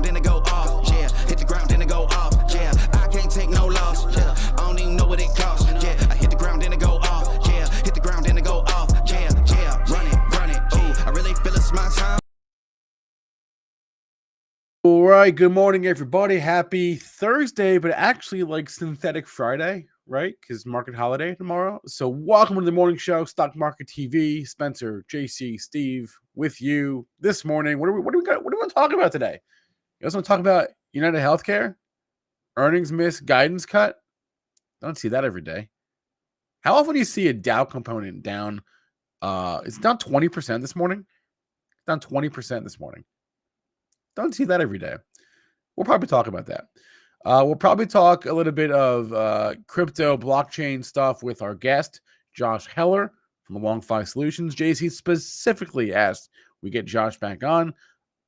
ground, then it go off. Yeah, hit the ground, then it go off. Yeah, I can't take no loss. Yeah, I don't even know what it costs. Yeah, I hit the ground, then it go off. Yeah, hit the ground, then it go off. Yeah, run it. Ooh, I really feel it's my time. All right, good morning, everybody. Happy Thursday, but actually like synthetic Friday, right? Because market holiday tomorrow. So welcome to the morning show, Stock Market TV. Spencer, JC, Steve, with you this morning. What do we want to talk about today? You guys want to talk about United Healthcare? Earnings miss, guidance cut? I don't see that every day. How often do you see a Dow component down? It's down 20% this morning. It's down 20% this morning. Don't see that every day. We'll probably talk about that. We'll probably talk a little bit of crypto blockchain stuff with our guest, Josh Heller from LongFi Solutions. JC specifically asked we get Josh back on.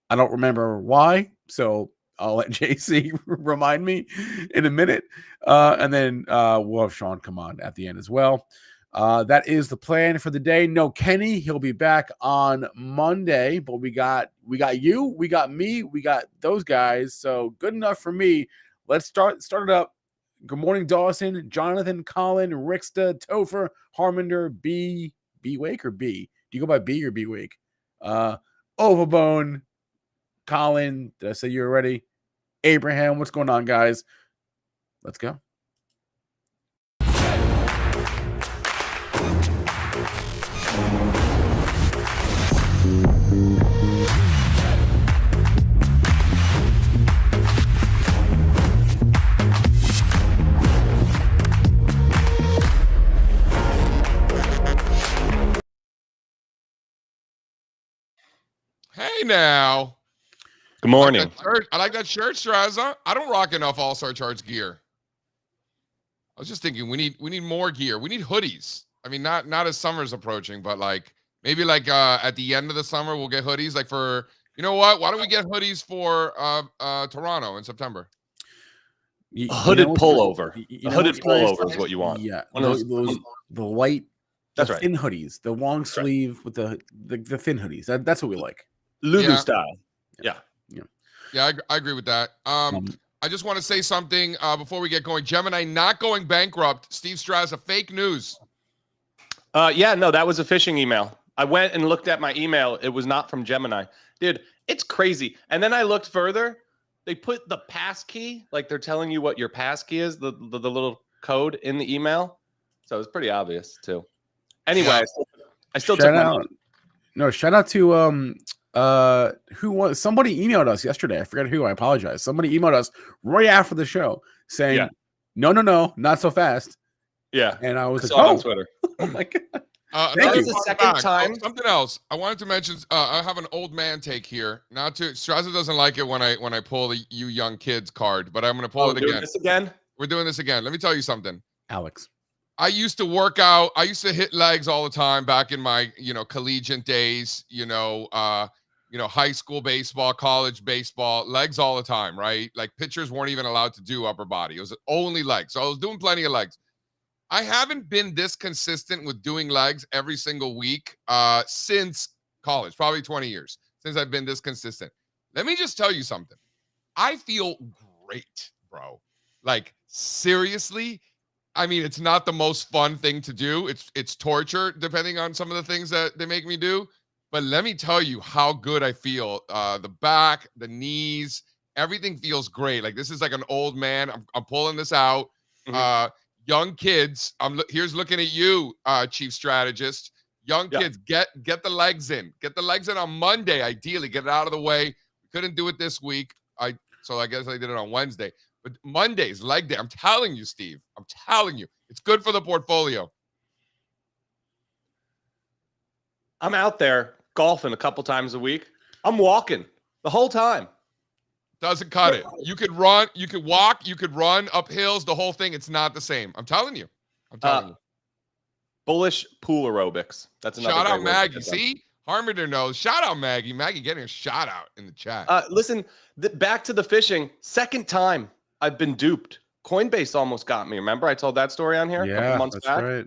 I don't remember why, so I'll let JC remind me in a minute. And then we'll have Sean come on at the end as well. That is the plan for the day. No Kenny, he'll be back on Monday, but we got you, we got me, we got those guys. So good enough for me. Let's start it up. Good morning, Dawson, Jonathan, Colin, Ricksta, Topher, Harminder, B Wake or B? Do you go by B or B Wake? Overbone, Colin, did I say you were ready? Abraham, what's going on, guys? Let's go. Hey now. Good morning. I like that shirt, Strazza. I don't rock enough All-Star Charts gear. I was just thinking we need more gear. We need hoodies. I mean, not as summer's approaching, but like maybe like at the end of the summer we'll get hoodies. Like for you know what? Why don't we get hoodies for Toronto in September? A hooded pullover. A hooded pullover is what you want. Yeah, those the light. That's right. Thin hoodies, the long sleeve with the thin hoodies. That's what we like. Lulu style. Yeah, I agree with that. I just want to say something before we get going. Gemini not going bankrupt. Steve Strazza, fake news. No, that was a phishing email. I went and looked at my email. It was not from Gemini. Dude, it's crazy. And then I looked further. They put the pass key, like they're telling you what your pass key is, the little code in the email. So it's pretty obvious too. Anyway, yeah. I still took my money. No, shout out to who was somebody emailed us yesterday. I forget who. I apologize. Somebody emailed us right after the show saying, "No, not so fast." Yeah, and I was on Twitter. Oh my god! Thank you. The second time. Something else I wanted to mention. I have an old man take here. Strazza doesn't like it when I pull the you young kids card, but I'm going to pull it again. We're doing this again. Let me tell you something, Alex. I used to work out. I used to hit legs all the time back in my, collegiate days, high school baseball, college baseball, legs all the time, right? Like pitchers weren't even allowed to do upper body. It was only legs. So I was doing plenty of legs. I haven't been this consistent with doing legs every single week since college, probably 20 years since I've been this consistent. Let me just tell you something. I feel great, bro. Like seriously. I mean, it's not the most fun thing to do. It's torture, depending on some of the things that they make me do. But let me tell you how good I feel. The back, the knees, everything feels great. Like this is like an old man. I'm pulling this out. Mm-hmm. Young kids, here's looking at you, chief strategist. Young kids, get the legs in. Get the legs in on Monday, ideally. Get it out of the way. We couldn't do it this week. So I guess I did it on Wednesday. But Monday's leg day. I'm telling you, Steve. I'm telling you. It's good for the portfolio. I'm out there golfing a couple times a week. I'm walking the whole time. Doesn't cut it. You could run, you could walk, you could run up hills, the whole thing. It's not the same. I'm telling you. Bullish pool aerobics. That's another shout out Maggie. See? Harminder knows. Shout out Maggie. Maggie getting a shout out in the chat. Listen, back to the fishing. Second time I've been duped. Coinbase almost got me. Remember I told that story on here a couple Yeah, months that's back? right.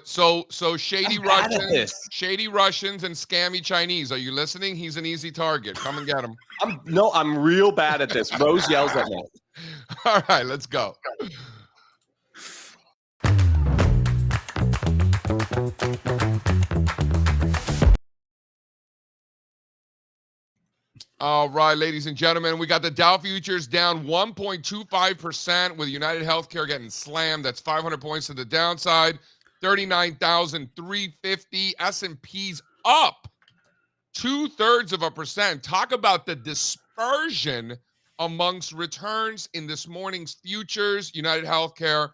So shady I'm bad at Russians, this. shady Russians, and scammy Chinese. Are you listening? He's an easy target. Come and get him. I'm real bad at this. Rose yells at me. All right, let's go. All right, ladies and gentlemen, we got the Dow futures down 1.25% with United Healthcare getting slammed. That's 500 points to the downside, 39,350. S&P's up 0.2%. Talk about the dispersion amongst returns in this morning's futures. United Healthcare,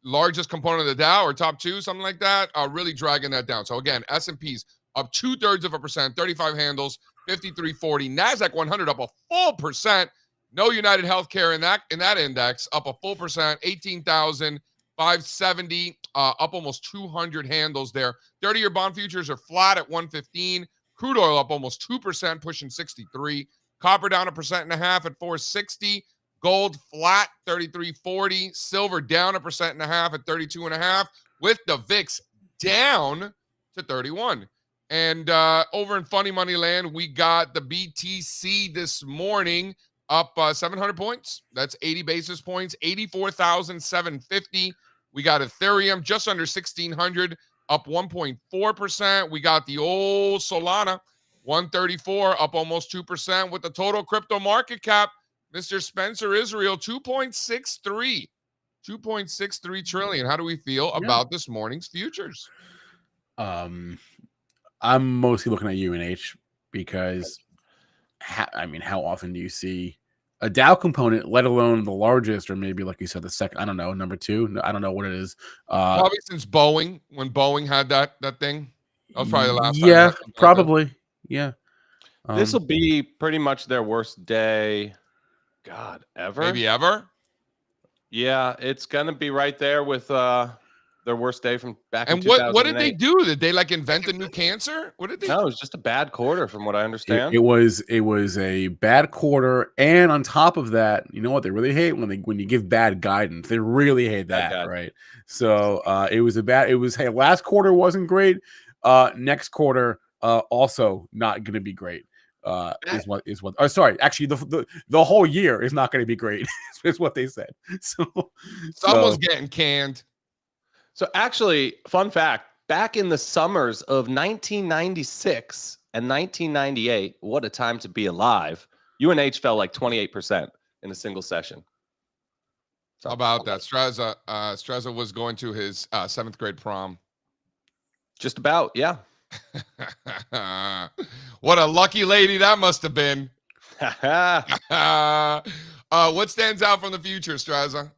largest component of the Dow, or top two, something like that, are really dragging that down. So again, S&P's up 0.2%, 35 handles, 53.40. Nasdaq 100 up a full percent. No United Healthcare in that index, up a full percent, 18,570, up almost 200 handles there. 30-year bond futures are flat at 115. Crude oil up almost 2%, pushing 63. Copper down 1.5% at 460. Gold flat, 33.40. Silver down 1.5% at 32.5, with the VIX down to 31. And over in funny money land, we got the BTC this morning up 700 points. That's 80 basis points, 84,750. We got Ethereum just under 1,600, up 1.4%. We got the old Solana, 134, up almost 2%, with the total crypto market cap, Mr. Spencer Israel, 2.63 trillion. How do we feel about this morning's futures? I'm mostly looking at UNH because, how often do you see a Dow component, let alone the largest, or maybe like you said, the second? I don't know, number two. I don't know what it is. Probably since Boeing, when Boeing had that thing. That was probably the last time. Yeah, probably. Yeah. This will be pretty much their worst day, God, ever. Maybe ever. Yeah, it's gonna be right there with their worst day from back in And 2008. what did they do? Did they like invent a new cancer? What did they? No, it was just a bad quarter, from what I understand. It was a bad quarter, and on top of that, you know what they really hate when you give bad guidance. They really hate that, right? So it was hey, last quarter wasn't great. Next quarter also not going to be great. Sorry, actually the whole year is not going to be great. Is what they said. So someone's getting canned. So actually, fun fact, back in the summers of 1996 and 1998, what a time to be alive, UNH fell like 28% in a single session. How about that? Strazza was going to his 7th grade prom. Just about, yeah. What a lucky lady that must have been. What stands out from the future, Strazza?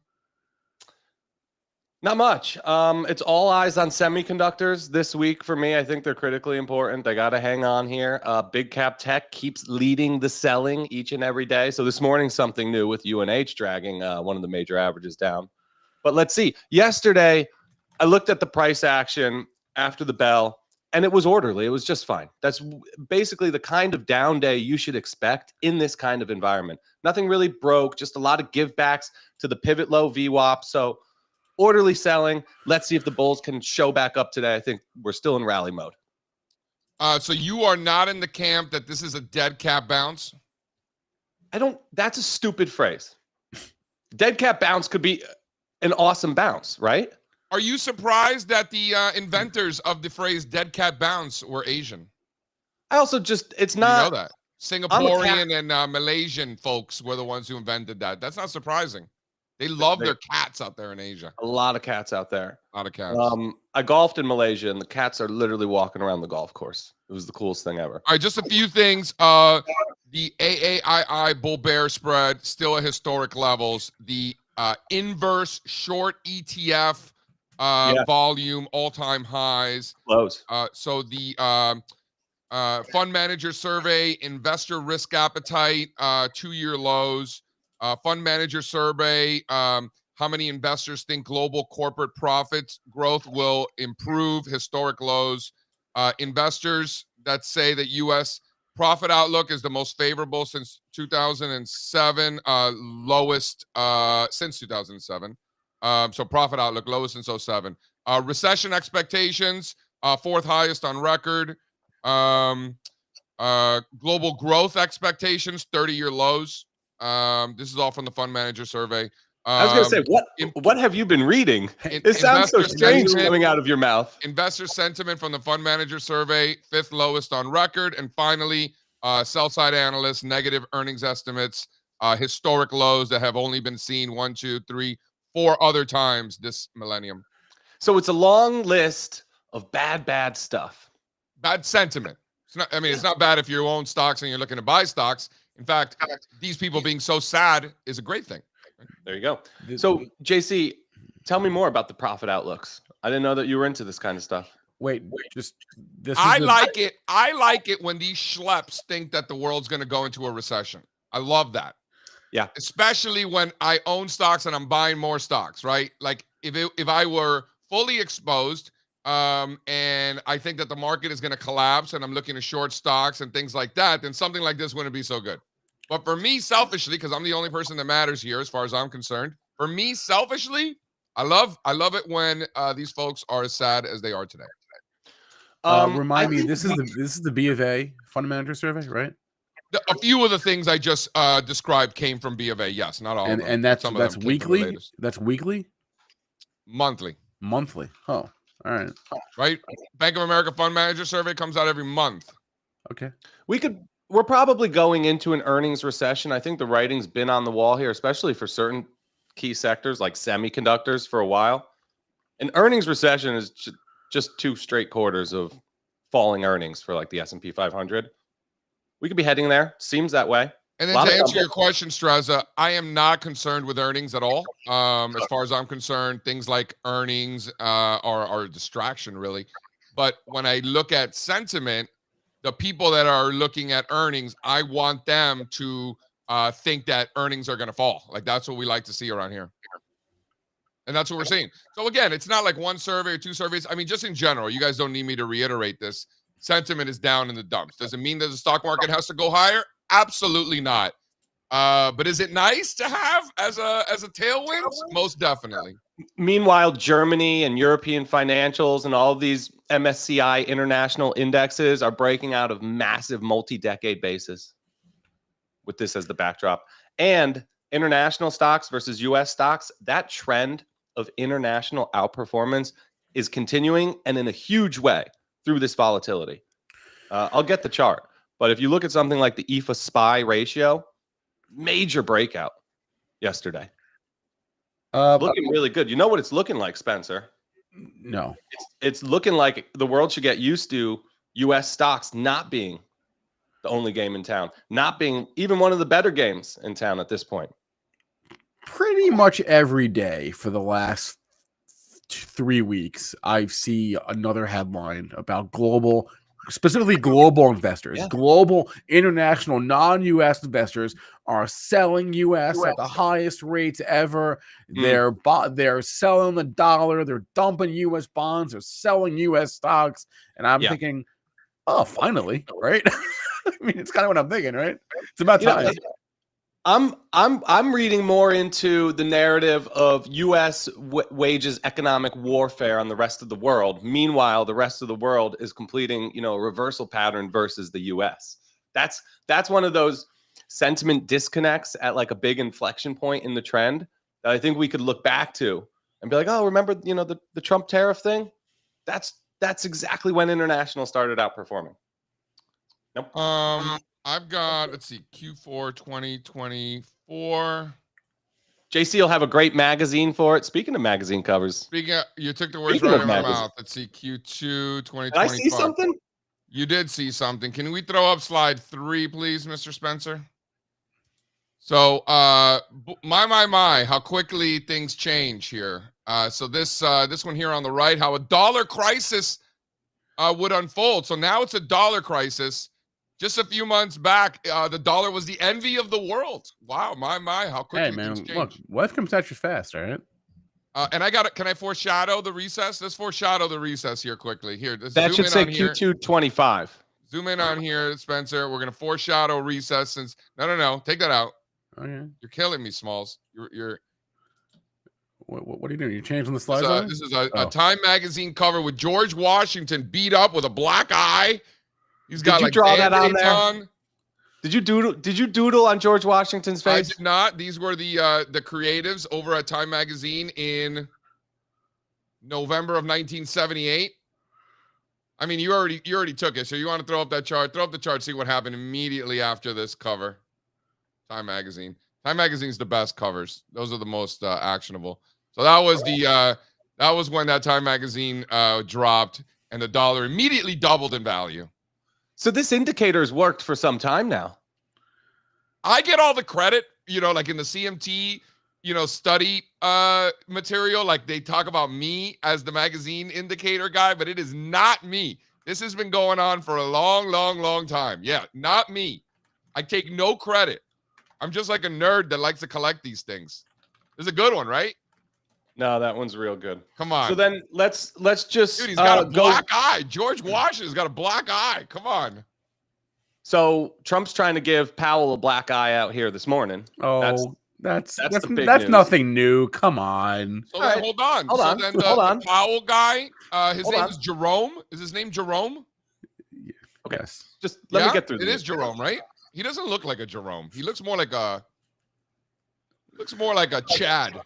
Not much. It's all eyes on semiconductors this week for me. I think they're critically important. They got to hang on here. Big cap tech keeps leading the selling each and every day. So this morning, something new with UNH dragging one of the major averages down. But let's see. Yesterday, I looked at the price action after the bell, and it was orderly. It was just fine. That's basically the kind of down day you should expect in this kind of environment. Nothing really broke, just a lot of give backs to the pivot low VWAP. So orderly selling. Let's see if the bulls can show back up today. I think we're still in rally mode. So you are not in the camp that this is a dead cat bounce? That's a stupid phrase. Dead cat bounce could be an awesome bounce, right? Are you surprised that the inventors of the phrase dead cat bounce were Asian? I also it's not. You know that. Singaporean and Malaysian folks were the ones who invented that. That's not surprising. They love their cats out there in Asia. A lot of cats out there. A lot of cats. I golfed in Malaysia, and the cats are literally walking around the golf course. It was the coolest thing ever. All right, just a few things. The AAII bull bear spread still at historic levels. The inverse short ETF volume all-time highs. Close. So the fund manager survey, investor risk appetite, 2-year lows. Fund manager survey, how many investors think global corporate profits growth will improve, historic lows. Investors that say that U.S. profit outlook is the most favorable since 2007, lowest since 2007. So profit outlook lowest since '07. Recession expectations, fourth highest on record. Global growth expectations, 30-year lows. This is all from the fund manager survey. I was going to say, what have you been reading? It sounds so strange coming out of your mouth. Investor sentiment from the fund manager survey, fifth lowest on record. And finally, sell side analysts, negative earnings estimates, historic lows that have only been seen 1, 2, 3, 4 other times this millennium. So it's a long list of bad stuff. Bad sentiment. It's not, I mean, it's not bad if you own stocks and you're looking to buy stocks. In fact, these people being so sad is a great thing. There you go. So, JC, tell me more about the profit outlooks. I didn't know that you were into this kind of stuff. Wait, just this. I like it. I like it when these schleps think that the world's going to go into a recession. I love that. Yeah. Especially when I own stocks and I'm buying more stocks, right? Like if I were fully exposed, and I think that the market is going to collapse and I'm looking to short stocks and things like that, then something like this wouldn't be so good. But for me, selfishly, because I'm the only person that matters here as far as I'm concerned, for me, selfishly, I love it when these folks are as sad as they are today. Remind me, this is the B of A fund manager survey, right? A few of the things I just described came from B of A. Yes, not all of them. And that's weekly. That's weekly. Monthly. Oh, all right. Right. Bank of America fund manager survey comes out every month. Okay. We're probably going into an earnings recession. I think the writing's been on the wall here, especially for certain key sectors like semiconductors for a while. An earnings recession is just 2 straight quarters of falling earnings for like the S&P 500. We could be heading there. Seems that way. And then to answer your question, Strazza, I am not concerned with earnings at all. As far as I'm concerned, things like earnings are a distraction, really. But when I look at sentiment, the people that are looking at earnings, I want them to think that earnings are going to fall. Like that's what we like to see around here. And that's what we're seeing. So again, it's not like one survey or 2 surveys. I mean, just in general, you guys don't need me to reiterate this. Sentiment is down in the dumps. Does it mean that the stock market has to go higher? Absolutely not. But is it nice to have as a tailwind? Most definitely. Meanwhile, Germany and European financials and all of these MSCI international indexes are breaking out of massive multi-decade bases with this as the backdrop. And international stocks versus US stocks, that trend of international outperformance is continuing and in a huge way through this volatility. I'll get the chart. But if you look at something like the EFA SPY ratio, major breakout yesterday. Looking really good. You know what it's looking like, Spencer? No. It's looking like the world should get used to U.S. stocks not being the only game in town, not being even one of the better games in town at this point. Pretty much every day for the last 3 weeks, I see another headline about global, specifically global investors, global, international, non-U.S. investors are selling U.S. at the highest rates ever. They're selling the dollar. They're dumping U.S. bonds. They're selling U.S. stocks. And I'm thinking, oh, finally, right? I mean, it's kind of what I'm thinking, right? It's about time. I'm reading more into the narrative of U.S. wages economic warfare on the rest of the world. Meanwhile, the rest of the world is completing, a reversal pattern versus the U.S. That's one of those sentiment disconnects at like a big inflection point in the trend that I think we could look back to and be like, oh, remember, the Trump tariff thing? That's exactly when international started outperforming. Nope. I've got, let's see, Q4 2024. JC will have a great magazine for it. Speaking of magazine covers. You took the words right out of my mouth. Let's see, Q2 2025. Did I see something? You did see something. Can we throw up slide 3, please, Mr. Spencer? So, my, how quickly things change here. So this one here on the right, how a dollar crisis would unfold. So now it's a dollar crisis. Just a few months back, the dollar was the envy of the world. Wow, my, how quickly things change. Look, life comes at you fast, all right? And can I foreshadow the recess? Let's foreshadow the recess here quickly. Here, that should say Q2 25. Zoom in on here, Spencer. We're gonna foreshadow recess since no, take that out. Okay. You're killing me, Smalls. You're What are you doing? You changing the This, slides? this is a Oh. Time magazine cover with George Washington beat up with a black eye. He's got you like draw that on Band-Aids there? on. Did you doodle on George Washington's I face? did not. These were the creatives over at Time magazine in November of 1978. I mean, you already took it. So you want to throw up that chart? Throw up the chart. See what happened immediately after this cover. Time magazine. Time magazine's the best covers. Those are the most actionable. So that was that was when that Time magazine dropped, and the dollar immediately doubled in value. So this indicator's worked for some time now. I get all the credit, like in the CMT, study material. Like they talk about me as the magazine indicator guy, but it is not me. This has been going on for a long, long, long time. Yeah, not me. I take no credit. I'm just like a nerd that likes to collect these things. This is a good one, right? No, that one's real good. Come on. So then let's just Dude, he's got a black eye. George Washington's got a black eye. Come on. So Trump's trying to give Powell a black eye out here this morning. Oh, that's the big that's news. nothing new. Come on. So All then right. hold on. Hold on. Then Hold on. the Powell guy, his Hold name on. is Jerome. Is his name Jerome? Okay. Yes. Just let me get through It this. is Jerome, right? He doesn't look like a Jerome. He looks more like a Chad.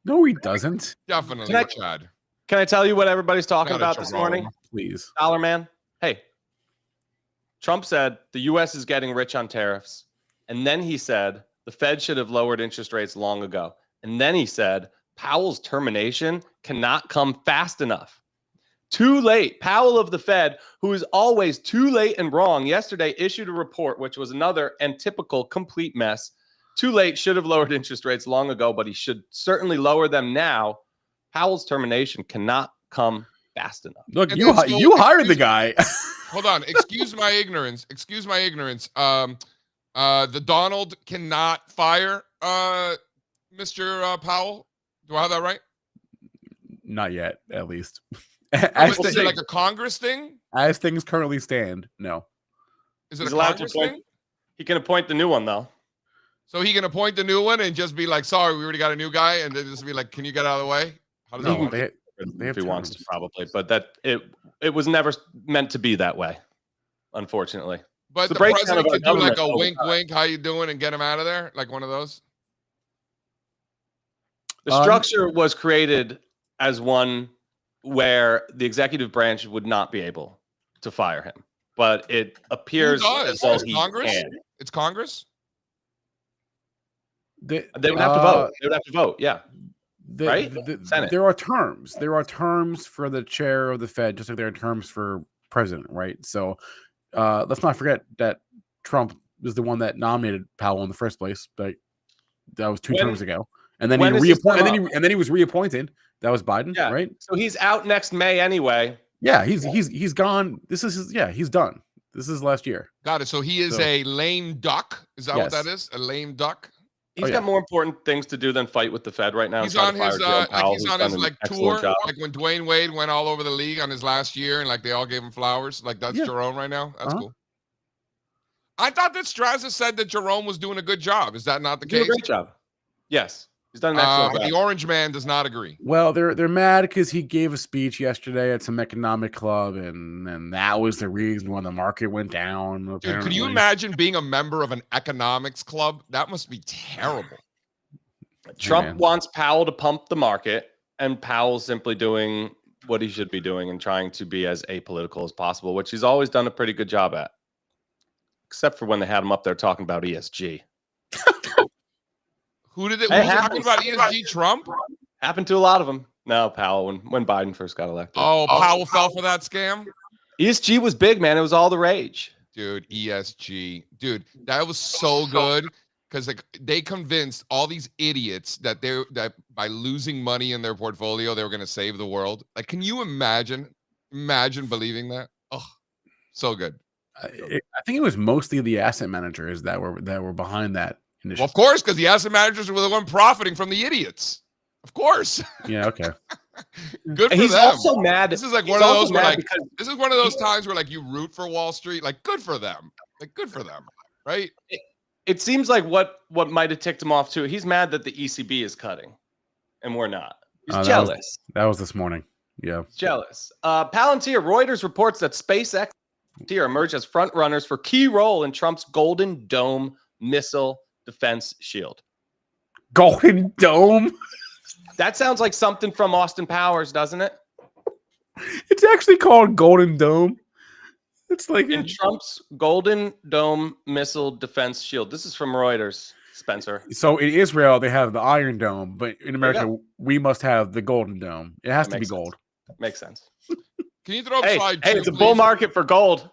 No, he doesn't. Definitely Can I- a Chad. Can I tell you what everybody's talking Not a about this Jerome. morning? Please. Dollar man. Hey, Trump said the U.S. is getting rich on tariffs. And then he said the Fed should have lowered interest rates long ago. And then he said Powell's termination cannot come fast enough. Too late. Powell of the Fed, who is always too late and wrong, yesterday issued a report, which was another and typical complete mess. Too late, should have lowered interest rates long ago, but he should certainly lower them now. Powell's termination cannot come fast enough. Look, And you then you hired the guy. Hold on. Excuse my ignorance. The Donald cannot fire Mr. Powell. Do I have that right? Not yet, at least. Is it like a Congress thing? As things currently stand, no. Is it He's a allowed to Congress appoint- thing? He can appoint the new one, though. So he can appoint the new one and just be like, sorry, we already got a new guy, and then just be like, can you get out of the way? How does that No, work? they have if he wants to, terms. probably. But that it was never meant to be that way, unfortunately. But the the breakdown president of our could do like a government wink, wink, how you doing, and get him out of there, like one of those. The structure was created as one where the executive branch would not be able to fire him, but it appears Who as does? though It's he Congress? can. It's Congress. They They would have to vote. They would have to vote. Yeah. Right? Senate. There are terms. There are terms for the chair of the Fed, just like there are terms for president, right? So let's not forget that Trump is the one that nominated Powell in the first place, but that was two terms ago. And then he when is his reappointed. term And then he was reappointed. That was Biden, Yeah. right? So he's out next May anyway. Yeah, he's gone. This is he's done. This is last year. Got it. So he is So- a lame duck. Is that what Yes. that is? A lame duck? He's Oh, yeah. got more important things to do than fight with the Fed right now. He's and try on to fire his Jerome Powell, he's who's on done his an like excellent tour, job. like when Dwayne Wade went all over the league on his last year, and like they all gave him flowers. Like that's Yeah. Jerome right now. That's Uh-huh. cool. I thought that Strazza said that Jerome was doing a good job. Is that not the He did a case? great job. Yes, he's done an excellent The job. Orange Man does not agree. Well, they're mad because he gave a speech yesterday at some economic club, and that was the reason when the market went down. Dude, could you apparently. imagine being a member of an economics club? That must be terrible. Trump man. wants Powell to pump the market, and Powell's simply doing what he should be doing and trying to be as apolitical as possible, which he's always done a pretty good job at. Except for when they had him up there talking about ESG. Who did it? It Who was talking happens. about ESG? Trump? Happened to a lot of them. No, Powell, when Biden first got elected. Oh, Powell fell for that scam? ESG was big, man. It was all the rage. Dude, ESG. Dude, that was so good because like they convinced all these idiots that that by losing money in their portfolio, they were going to save the world. Like, can you imagine believing that? Oh, so good. I think it was mostly the asset managers that were behind that Well, initiative. of course, because the asset managers were the one profiting from the idiots. Of course. Yeah, okay. Good for And he's them. also mad. This is like he's one of also those where mad like because this is one of those times where like you root for Wall Street. Like, good for them. Like, good for them. Right? it seems like what might have ticked him off too. He's mad that the ECB is cutting, and we're not. He's that jealous. That was this morning. Yeah. He's jealous. Palantir, Reuters reports that SpaceX emerged as front runners for key role in Trump's Golden Dome missile defense shield. Golden Dome? That sounds like something from Austin Powers, doesn't it? It's actually called Golden Dome. It's like In Trump's Golden Dome missile defense shield. This is from Reuters, Spencer. So in Israel, they have the Iron Dome, but in you America, we must have the Golden Dome. It has to be Makes gold. sense. Makes sense. Can you throw up Hey, slide 2, it's a please? bull market for gold.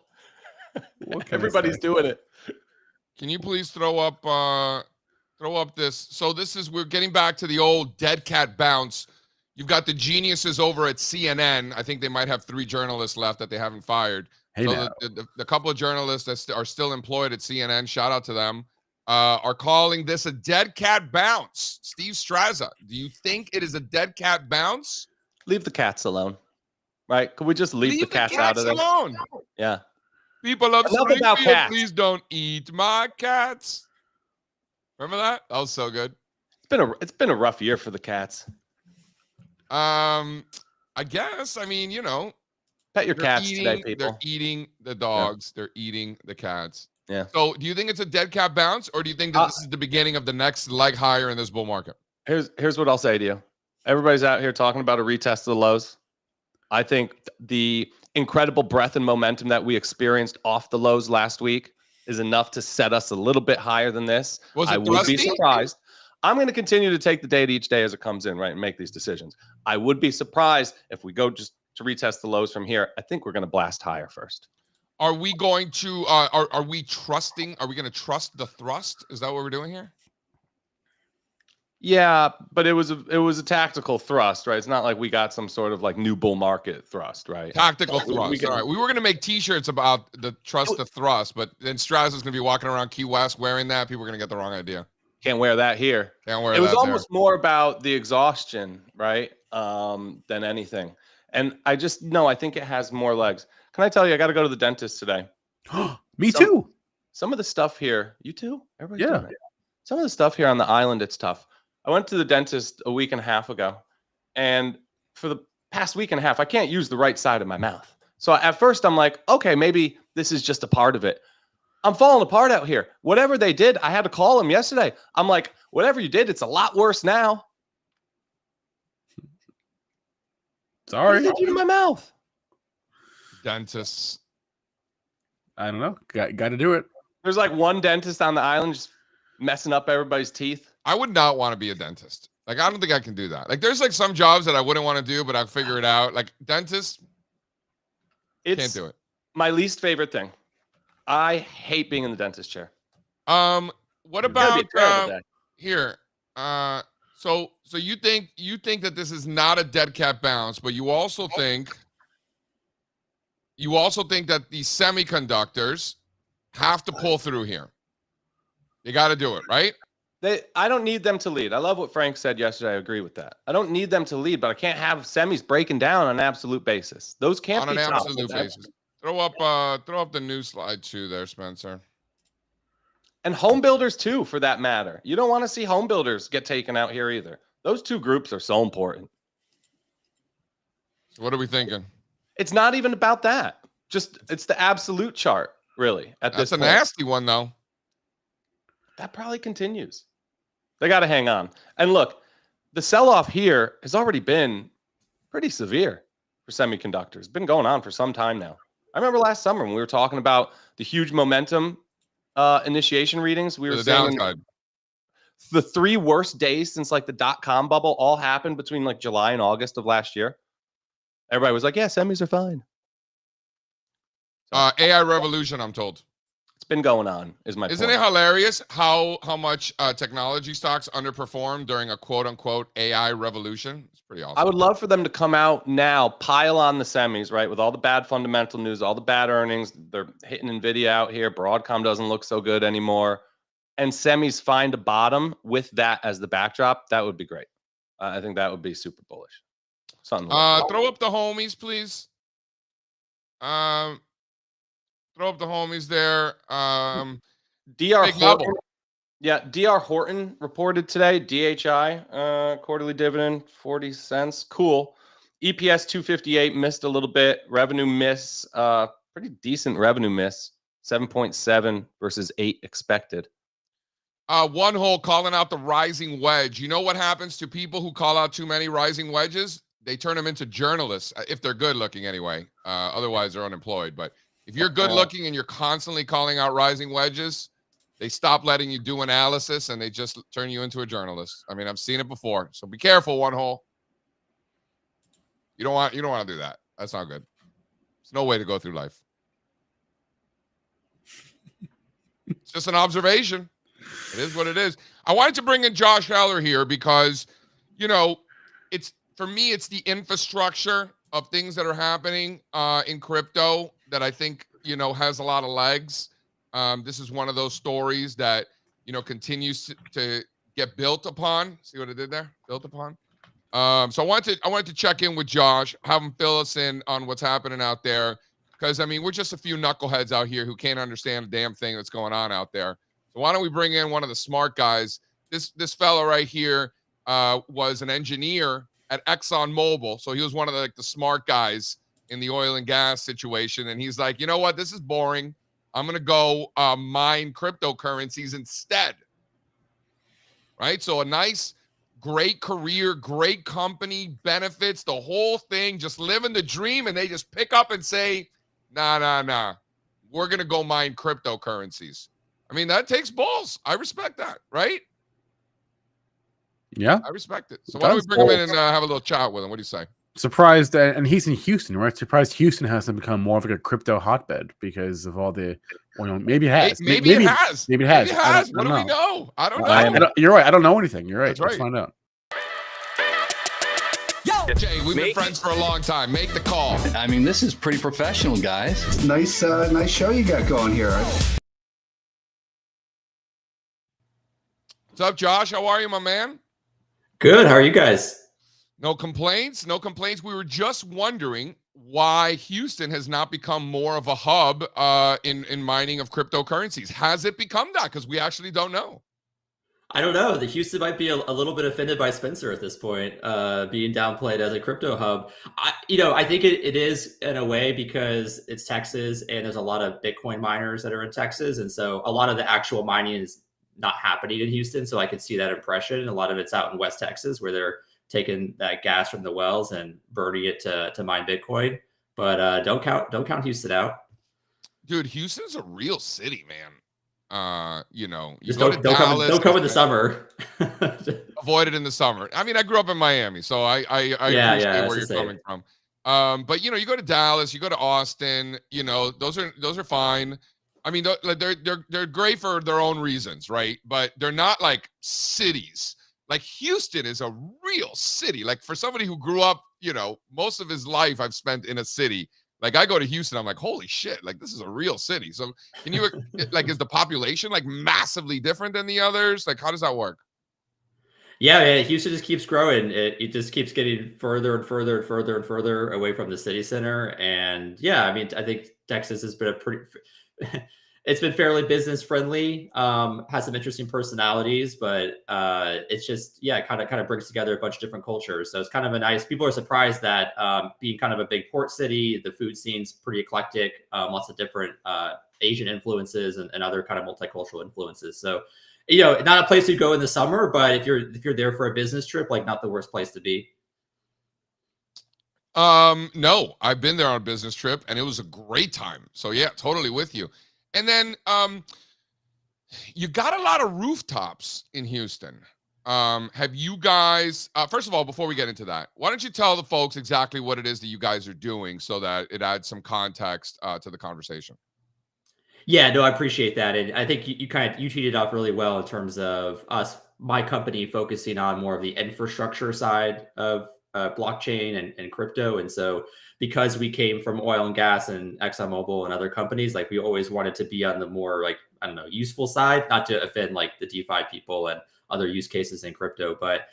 What can I Everybody's say? doing it. Can you please throw up this? So this is, we're getting back to the old dead cat bounce. You've got the geniuses over at CNN. I think they might have 3 journalists left that they haven't fired. Hey, So now. the couple of journalists that are still employed at CNN, shout out to them, are calling this a dead cat bounce. Steve Strazza, do you think it is a dead cat bounce? Leave the cats alone. Right? Could we just leave the cats out of this? Alone. Yeah. People of Enough about Springfield, cats. please don't eat my cats. Remember that? That was so good. It's been a rough year for the cats. I guess. I mean, you know, Pet your they're cats eating, today, people. They're eating the dogs. Yeah. They're eating the cats. Yeah. So, do you think it's a dead cat bounce, or do you think that this is the beginning of the next leg higher in this bull market? Here's what I'll say to you. Everybody's out here talking about a retest of the lows. I think the incredible breadth and momentum that we experienced off the lows last week is enough to set us a little bit higher than this. Was it I would be thrusty? surprised. I'm going to continue to take the data each day as it comes in, right, and make these decisions. I would be surprised if we go just to retest the lows from here. I think we're going to blast higher first. Are we going to? Are we trusting? Are we going to trust the thrust? Is that what we're doing here? Yeah, but it was a tactical thrust, right? It's not like we got some sort of like new bull market thrust, right? Tactical thrust. All right. We were going to make T-shirts about the trust the thrust, but then Strazza's going to be walking around Key West wearing that. People are going to get the wrong idea. Can't wear that here. Can't wear it was that almost more about the exhaustion, right? Than anything. And I think it has more legs. Can I tell you, I got to go to the dentist today. Me too. Some of the stuff here, you too? Everybody's Yeah. doing it. Some of the stuff here on the island, it's tough. I went to the dentist a week and a half ago, and for the past week and a half, I can't use the right side of my mouth. So at first I'm like, okay, maybe this is just a part of it. I'm falling apart out here. Whatever they did, I had to call them yesterday. I'm like, whatever you did, it's a lot worse now. Sorry. What did they do to my mouth? Dentists. I don't know. Got to do it. There's like one dentist on the island just messing up everybody's teeth. I would not want to be a dentist. Like, I don't think I can do that. Like, there's like some jobs that I wouldn't want to do, but I'll figure it out. Like, dentist, can't do it. My least favorite thing. I hate being in the dentist chair. What about here? So you think that this is not a dead cat bounce, but you also think that the semiconductors have to pull through here. You got to do it, right? I don't need them to lead. I love what Frank said yesterday. I agree with that. I don't need them to lead, but I can't have semis breaking down on an absolute basis. Those can't be on an tops. absolute basis. Throw up the new slide 2 there, Spencer. And home builders too, for that matter. You don't want to see home builders get taken out here either. Those two groups are so important. So what are we thinking? It's not even about that. It's the absolute chart, really. That's a nasty one, though. That probably continues. They got to hang on. And look, the sell-off here has already been pretty severe for semiconductors. It's been going on for some time now. I remember last summer when we were talking about the huge momentum initiation readings. We were saying the 3 worst days since like the dot-com bubble all happened between like July and August of last year. Everybody was like, yeah, semis are fine. AI revolution, I'm told. It's been going on, is my Isn't point. it hilarious how much technology stocks underperformed during a quote-unquote AI revolution? It's pretty awesome. I would love for them to come out now, pile on the semis, right? With all the bad fundamental news, all the bad earnings. They're hitting NVIDIA out here. Broadcom doesn't look so good anymore. And semis find a bottom with that as the backdrop. That would be great. I think that would be super bullish. Something like throw up the homies, please. Throw up the homies there. DR Big level. Yeah, DR Horton reported today, DHI, quarterly dividend, 40 cents. Cool. EPS 258 missed a little bit. Revenue miss, pretty decent revenue miss, 7.7 versus 8 expected. One hole calling out the rising wedge. You know what happens to people who call out too many rising wedges? They turn them into journalists, if they're good looking anyway. Otherwise, they're unemployed. But if you're good looking and you're constantly calling out rising wedges, they stop letting you do analysis and they just turn you into a journalist. I mean, I've seen it before. So be careful, one hole. You don't want to do that. That's not good. It's no way to go through life. It's just an observation. It is what it is. I wanted to bring in Josh Heller here because, it's for me, it's the infrastructure of things that are happening in crypto that I think, has a lot of legs. This is one of those stories that, continues to get built upon. See what I did there? Built upon. So I wanted to check in with Josh, have him fill us in on what's happening out there. Because, we're just a few knuckleheads out here who can't understand a damn thing that's going on out there. So why don't we bring in one of the smart guys? This fella right here was an engineer at ExxonMobil. So he was one of the smart guys in the oil and gas situation. And he's like, you know what? This is boring. I'm going to go mine cryptocurrencies instead. Right? So a nice, great career, great company, benefits, the whole thing, just living the dream. And they just pick up and say, nah. We're going to go mine cryptocurrencies. I mean, that takes balls. I respect that, right? Yeah. I respect it. So why don't we bring him in and have a little chat with him? What do you say? Surprised, and he's in Houston, right? Surprised Houston hasn't become more of like a crypto hotbed because of all the, maybe it has. Maybe it has. Maybe it has. What do we know? I don't know. You're right. I don't know anything. You're right. That's right. Let's find out. Jay, we've been friends for a long time. Make the call. I mean, this is pretty professional, guys. Nice show you got going here. What's up, Josh? How are you, my man? Good. How are you guys? No complaints. No complaints. We were just wondering why Houston has not become more of a hub in mining of cryptocurrencies. Has it become that? Because we actually don't know. I don't know. The Houston might be a little bit offended by Spencer at this point, being downplayed as a crypto hub. I think it is in a way because it's Texas and there's a lot of Bitcoin miners that are in Texas. And so a lot of the actual mining is not happening in Houston. So I could see that impression. A lot of it's out in West Texas where they're taking that gas from the wells and burning it to mine Bitcoin. But don't count Houston out. Dude, Houston's a real city, man. You Just go to Dallas. Don't come in the summer. Avoid it in the summer. I mean, I grew up in Miami, so I appreciate where you're coming from. But you go to Dallas, you go to Austin. Those are fine. I mean, they're great for their own reasons, right? But they're not like cities. Like Houston is a real city. Like for somebody who grew up, most of his life I've spent in a city. Like I go to Houston, I'm like, holy shit, like this is a real city. So can you is the population like massively different than the others? Like how does that work? Yeah, Houston just keeps growing. It just keeps getting further and further and further and further away from the city center. And yeah, I mean, I think Texas has been it's been fairly business friendly, has some interesting personalities, but it's just, kind of brings together a bunch of different cultures. So it's kind of people are surprised that being kind of a big port city, the food scene's pretty eclectic, lots of different Asian influences and other kind of multicultural influences. So, not a place to go in the summer, but if you're there for a business trip, like not the worst place to be. No, I've been there on a business trip and it was a great time. So yeah, totally with you. And then you got a lot of rooftops in Houston. Have you guys, first of all, before we get into that, why don't you tell the folks exactly what it is that you guys are doing so that it adds some context to the conversation? Yeah, no, I appreciate that. And I think you teed it off really well in terms of my company focusing on more of the infrastructure side of blockchain and crypto. And so because we came from oil and gas and ExxonMobil and other companies, like we always wanted to be on the more useful side, not to offend like the DeFi people and other use cases in crypto, but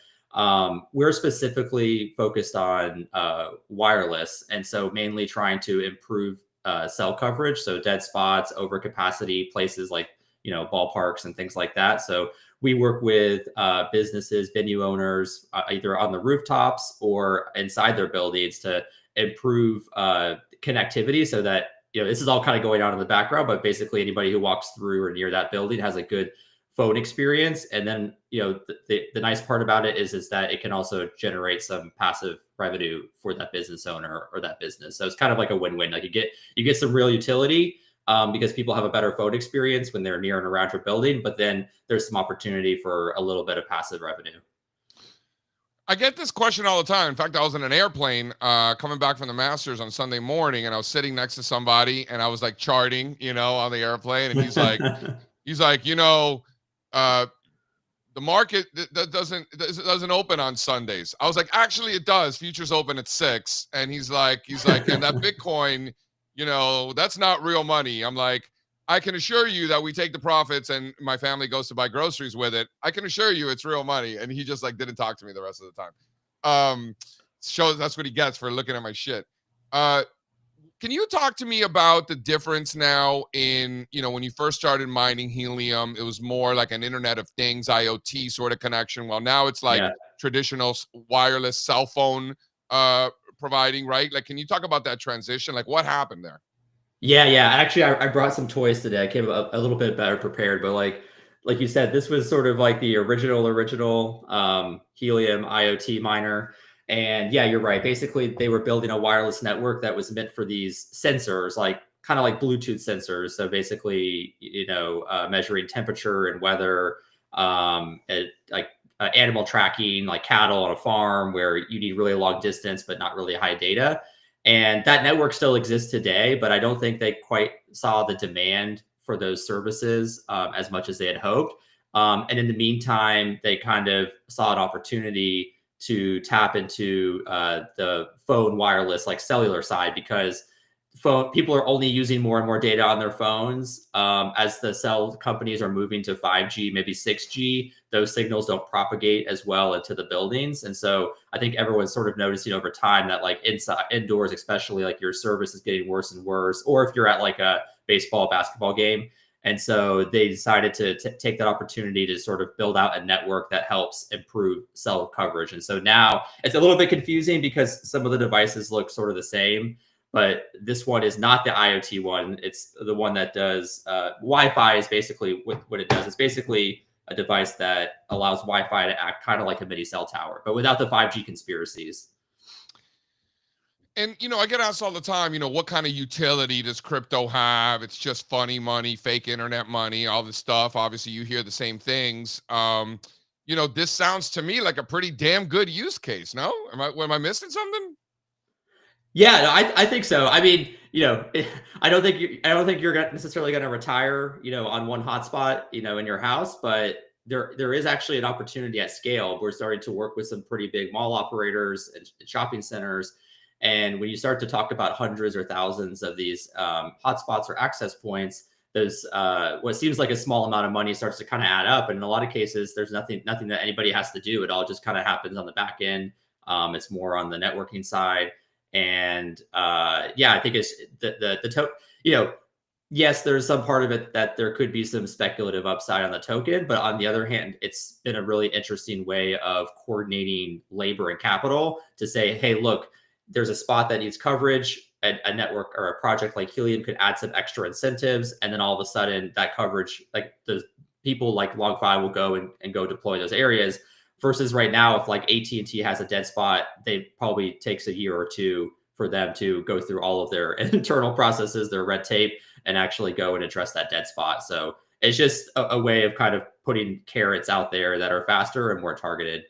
we're specifically focused on wireless. And so mainly trying to improve cell coverage. So dead spots, overcapacity, places like, ballparks and things like that. So we work with businesses, venue owners, either on the rooftops or inside their buildings to improve connectivity so that, this is all kind of going on in the background, but basically anybody who walks through or near that building has a good phone experience. And then, the nice part about it is that it can also generate some passive revenue for that business owner or that business. So it's kind of like a win-win. Like you get some real utility because people have a better phone experience when they're near and around your building, but then there's some opportunity for a little bit of passive revenue. I get this question all the time. In fact, I was in an airplane coming back from the Masters on Sunday morning, and I was sitting next to somebody, and I was like charting, on the airplane, and he's like, the market that doesn't open on Sundays. I was like, actually, it does. Futures open at 6, and he's like, and that Bitcoin, that's not real money. I'm like, I can assure you that we take the profits and my family goes to buy groceries with it. I can assure you it's real money. And he just didn't talk to me the rest of the time. Shows that's what he gets for looking at my shit. Can you talk to me about the difference now in, when you first started mining helium, it was more like an Internet of Things, IoT sort of connection. Well, now it's like traditional wireless cell phone providing, right? Like, can you talk about that transition? Like, what happened there? Yeah. Actually, I brought some toys today. I came a little bit better prepared, but like you said, this was sort of like the original helium IoT miner. And yeah, you're right. Basically, they were building a wireless network that was meant for these sensors, kind of like Bluetooth sensors. So basically, measuring temperature and weather, animal tracking, like cattle on a farm where you need really long distance, but not really high data. And that network still exists today, but I don't think they quite saw the demand for those services as much as they had hoped. And in the meantime, they kind of saw an opportunity to tap into the phone wireless, like cellular side, because people are only using more and more data on their phones. As the cell companies are moving to 5G, maybe 6G, those signals don't propagate as well into the buildings. And so I think everyone's sort of noticing over time that indoors, especially your service is getting worse and worse, or if you're at a baseball, basketball game. And so they decided to take that opportunity to sort of build out a network that helps improve cell coverage. And so now it's a little bit confusing because some of the devices look sort of the same, but this one is not the IoT one. It's the one that does Wi-Fi is basically what it does. It's basically a device that allows Wi-Fi to act kind of like a mini cell tower, but without the 5G conspiracies. And, I get asked all the time, what kind of utility does crypto have? It's just funny money, fake internet money, all this stuff. Obviously, you hear the same things. This sounds to me like a pretty damn good use case. No? Am I missing something? Yeah, no, I think so. I mean, I don't think you're necessarily going to retire, on one hotspot, in your house, but there is actually an opportunity at scale. We're starting to work with some pretty big mall operators and shopping centers. And when you start to talk about hundreds or thousands of these hotspots or access points, there's what seems like a small amount of money starts to kind of add up. And in a lot of cases, there's nothing that anybody has to do. It all just kind of happens on the back end. It's more on the networking side. And I think it's yes, there's some part of it that there could be some speculative upside on the token, but on the other hand, it's been a really interesting way of coordinating labor and capital to say, hey, look, there's a spot that needs coverage. A network or a project like Helium could add some extra incentives, and then all of a sudden that coverage, like the people like LongFi will go and go deploy those areas. Versus right now, if AT&T has a dead spot, they probably takes a year or two for them to go through all of their internal processes, their red tape, and actually go and address that dead spot. So it's just a way of kind of putting carrots out there that are faster and more targeted.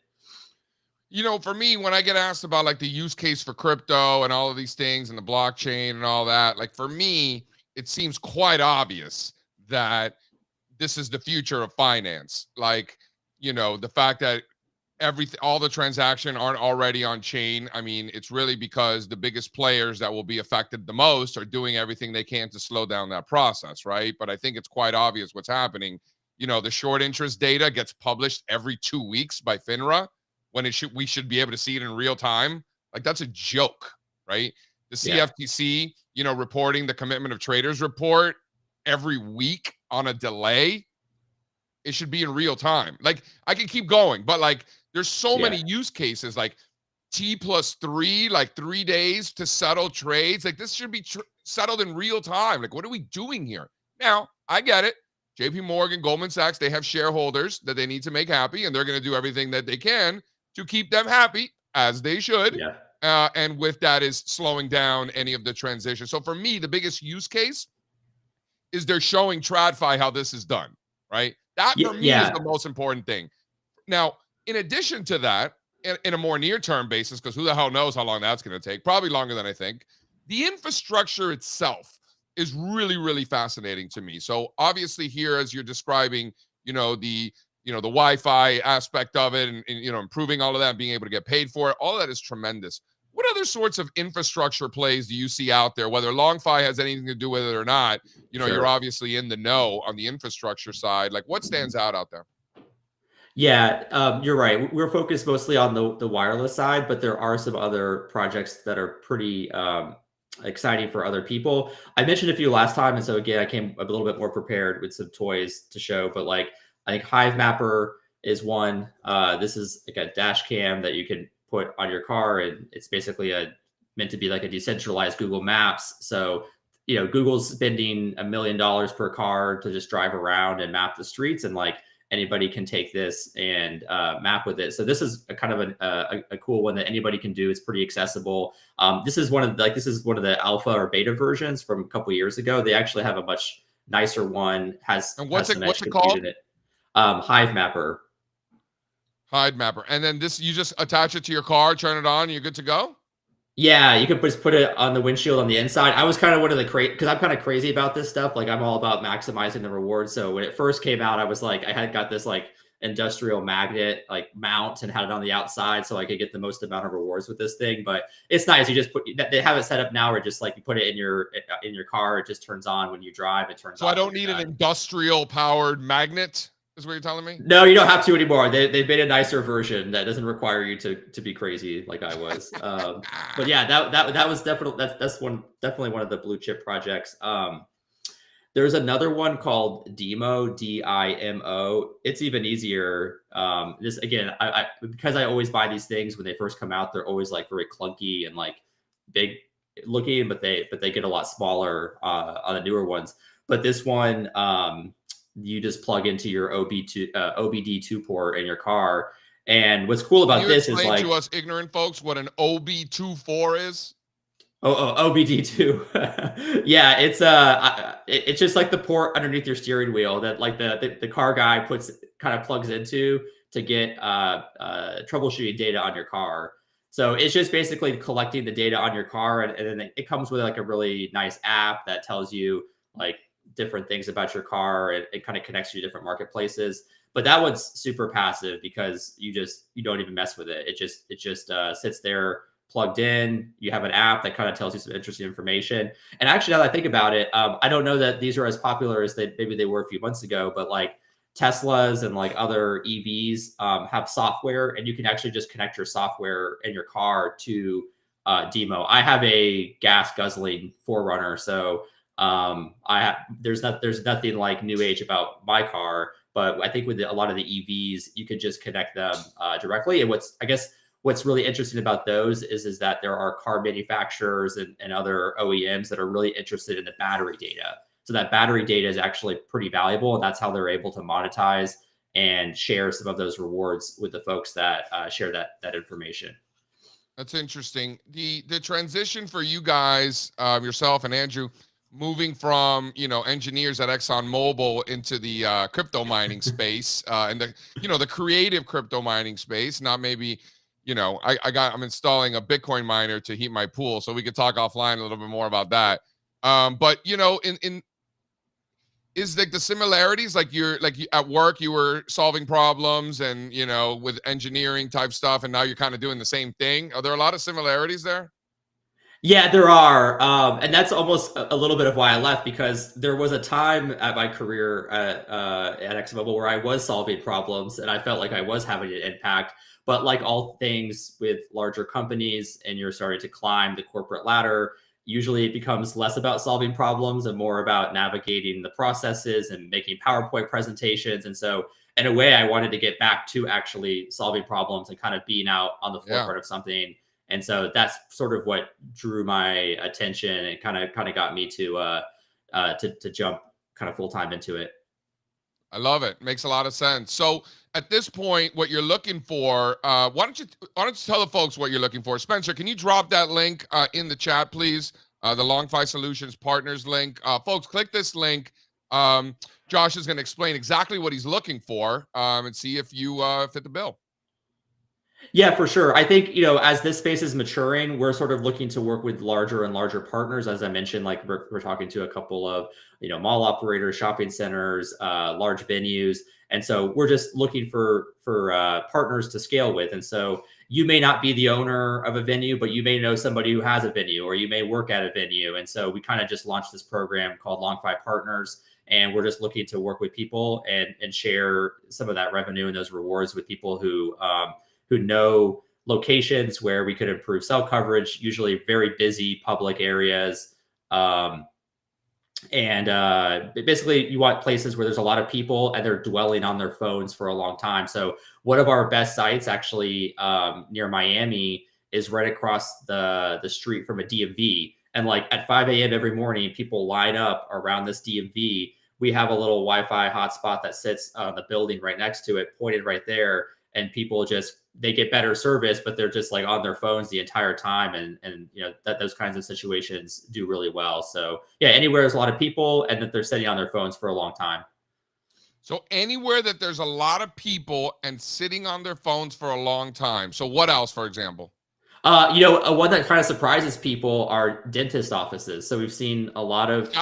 For me, when I get asked about the use case for crypto and all of these things and the blockchain and all that, for me, it seems quite obvious that this is the future of finance. The fact that all the transactions aren't already on chain. I mean, it's really because the biggest players that will be affected the most are doing everything they can to slow down that process, right? But I think it's quite obvious what's happening. The short interest data gets published every 2 weeks by FINRA when we should be able to see it in real time. That's a joke, right? The CFTC, reporting the commitment of traders report every week. on a delay, it should be in real time. Like I can keep going, but like there's so many use cases like T+3, like 3 days to settle trades. Like this should be settled in real time. Like what are we doing here? Now, I get it. JP Morgan, Goldman Sachs, they have shareholders that they need to make happy, and they're going to do everything that they can to keep them happy, as they should. Yeah. And with that is slowing down any of the transition. So for me, the biggest use case is they're showing TradFi how this is done, right? That for me is the most important thing. Now, in addition to that, in a more near-term basis, because who the hell knows how long that's going to take, probably longer than I think, the infrastructure itself is really, really fascinating to me. So obviously here, as you're describing, the Wi-Fi aspect of it and improving all of that and being able to get paid for it, all of that is tremendous. What other sorts of infrastructure plays do you see out there, whether LongFi has anything to do with it or not? Sure. You're obviously in the know on the infrastructure side. Like what stands out there? Yeah, you're right. We're focused mostly on the wireless side, but there are some other projects that are pretty exciting for other people. I mentioned a few last time, and so again, I came a little bit more prepared with some toys to show. But like, I think Hive Mapper is one. This is like a dash cam that you can put on your car, and it's basically meant to be like a decentralized Google Maps. So Google's spending $1 million per car to just drive around and map the streets, and like anybody can take this and map with it. So this is a kind of a cool one that anybody can do. It's pretty accessible. This is one of the alpha or beta versions from a couple years ago. They actually have a much nicer one. And what's it called? Hive Mapper. Hive Mapper. And then you just attach it to your car, turn it on, and you're good to go? Yeah, you could just put it on the windshield on the inside. I was kind of one of the because I'm kind of crazy about this stuff. Like I'm all about maximizing the reward. So when it first came out, I was like, I had got this like industrial magnet like mount and had it on the outside so I could get the most amount of rewards with this thing. But it's nice. You just they have it set up now where just like you put it in your car, it just turns on when you drive. It turns on. So I don't need an industrial powered magnet. Is what you're telling me? No, you don't have to anymore. They've made a nicer version that doesn't require you to be crazy like I was. But yeah, that was definitely definitely one of the blue chip projects. There's another one called Dimo, DIMO. It's even easier. This again, I because I always buy these things when they first come out, they're always like very clunky and like big looking, but they get a lot smaller on the newer ones. But this one, you just plug into your OBD2 port in your car. And what's cool about this is like, to us ignorant folks what an OB24 is. OBD2. Yeah, it's just like the port underneath your steering wheel that like the car guy kind of plugs into to get troubleshooting data on your car. So it's just basically collecting the data on your car, and then it comes with like a really nice app that tells you like different things about your car. It kind of connects you to different marketplaces, but that one's super passive because you don't even mess with it. It just sits there plugged in. You have an app that kind of tells you some interesting information. And actually, now that I think about it, I don't know that these are as popular as maybe they were a few months ago, but like Teslas and like other EVs have software, and you can actually just connect your software in your car to Demo. I have a gas guzzling 4Runner, so there's nothing like new age about my car, but I think with a lot of the EVs, you could just connect them directly. And what's really interesting about those is that there are car manufacturers and other OEMs that are really interested in the battery data. So that battery data is actually pretty valuable, and that's how they're able to monetize and share some of those rewards with the folks that share that information. That's interesting. The transition for you guys, yourself and Andrew, moving from engineers at ExxonMobil into the crypto mining space and the creative crypto mining space. Not maybe I'm installing a Bitcoin miner to heat my pool, so we could talk offline a little bit more about that. But is like the similarities, like at work you were solving problems and with engineering type stuff, and now you're kind of doing the same thing. Are there a lot of similarities there? Yeah, there are. And that's almost a little bit of why I left, because there was a time at my career at ExxonMobil where I was solving problems and I felt like I was having an impact. But like all things with larger companies, and you're starting to climb the corporate ladder, usually it becomes less about solving problems and more about navigating the processes and making PowerPoint presentations. And so in a way, I wanted to get back to actually solving problems and kind of being out on the forefront of something. And so that's sort of what drew my attention and kind of got me to jump kind of full time into it. I love it. Makes a lot of sense. So at this point, what you're looking for, why don't you tell the folks what you're looking for? Spencer, can you drop that link in the chat, please? The LongFi Solutions Partners link. Folks, click this link. Josh is going to explain exactly what he's looking for and see if you fit the bill. Yeah, for sure. I think, as this space is maturing, we're sort of looking to work with larger and larger partners. As I mentioned, like we're talking to a couple of, mall operators, shopping centers, large venues. And so we're just looking for partners to scale with. And so you may not be the owner of a venue, but you may know somebody who has a venue, or you may work at a venue. And so we kind of just launched this program called LongFi Partners. And we're just looking to work with people and share some of that revenue and those rewards with people who know locations where we could improve cell coverage, usually very busy public areas. Basically you want places where there's a lot of people and they're dwelling on their phones for a long time. So one of our best sites actually near Miami is right across the street from a DMV. And like at 5 a.m. every morning, people line up around this DMV. We have a little Wi-Fi hotspot that sits on the building right next to it, pointed right there. And people they get better service, but they're just like on their phones the entire time. And those kinds of situations do really well. So yeah, anywhere there's a lot of people and that they're sitting on their phones for a long time. So anywhere that there's a lot of people and sitting on their phones for a long time. So what else, for example? One that kind of surprises people are dentist offices. So we've seen a lot of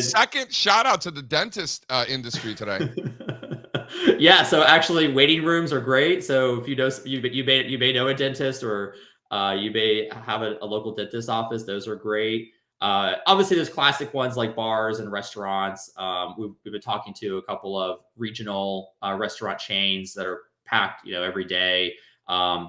second shout out to the dentist industry today. Yeah, so actually waiting rooms are great. So if you may know a dentist, or you may have a local dentist office, those are great. Obviously there's classic ones like bars and restaurants. We've been talking to a couple of regional restaurant chains that are packed, every day.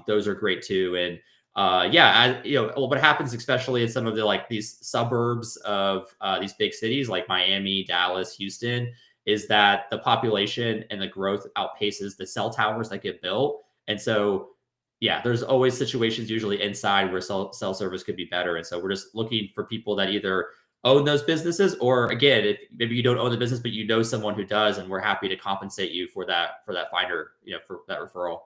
Those are great too. And what happens, especially in some of these suburbs of these big cities like Miami, Dallas, Houston, is that the population and the growth outpaces the cell towers that get built. And so, yeah, there's always situations usually inside where cell service could be better. And so we're just looking for people that either own those businesses, or again, if maybe you don't own the business, but you know someone who does, and we're happy to compensate you for that finder, for that referral.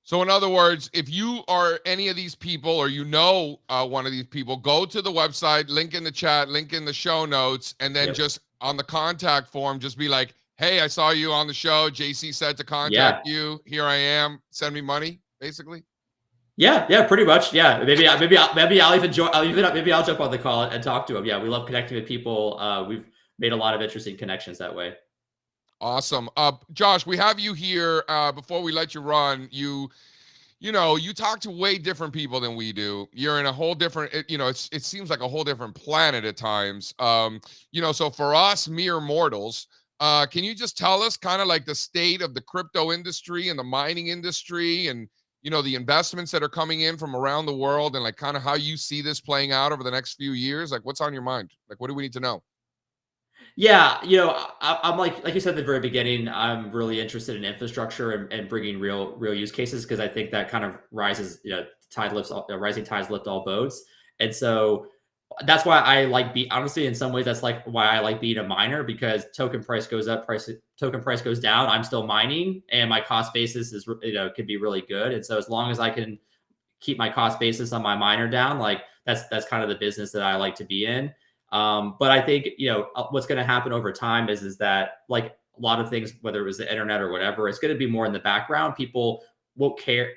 So in other words, if you are any of these people, or one of these people, go to the website, link in the chat, link in the show notes, and then just on the contact form, just be like, hey, I saw you on the show. JC said to contact you. Here I am. Send me money, basically. Yeah, pretty much. Yeah, maybe I'll even join. Maybe I'll jump on the call and talk to them. Yeah, we love connecting with people. We've made a lot of interesting connections that way. Awesome. Josh, we have you here. Before we let you run, you talk to way different people than we do. You're in a whole different, it seems like a whole different planet at times. So for us mere mortals, can you just tell us kind of like the state of the crypto industry and the mining industry, and the investments that are coming in from around the world, and like kind of how you see this playing out over the next few years? Like, what's on your mind? Like, what do we need to know? Yeah, I'm like you said at the very beginning, I'm really interested in infrastructure and bringing real use cases, because I think that kind of rises, rising tides lift all boats. And so that's why I like honestly, in some ways, that's like why I like being a miner, because token price goes up, token price goes down, I'm still mining, and my cost basis is, could be really good. And so as long as I can keep my cost basis on my miner down, like that's kind of the business that I like to be in. But I think, what's going to happen over time is that, like a lot of things, whether it was the internet or whatever, it's going to be more in the background. People won't care.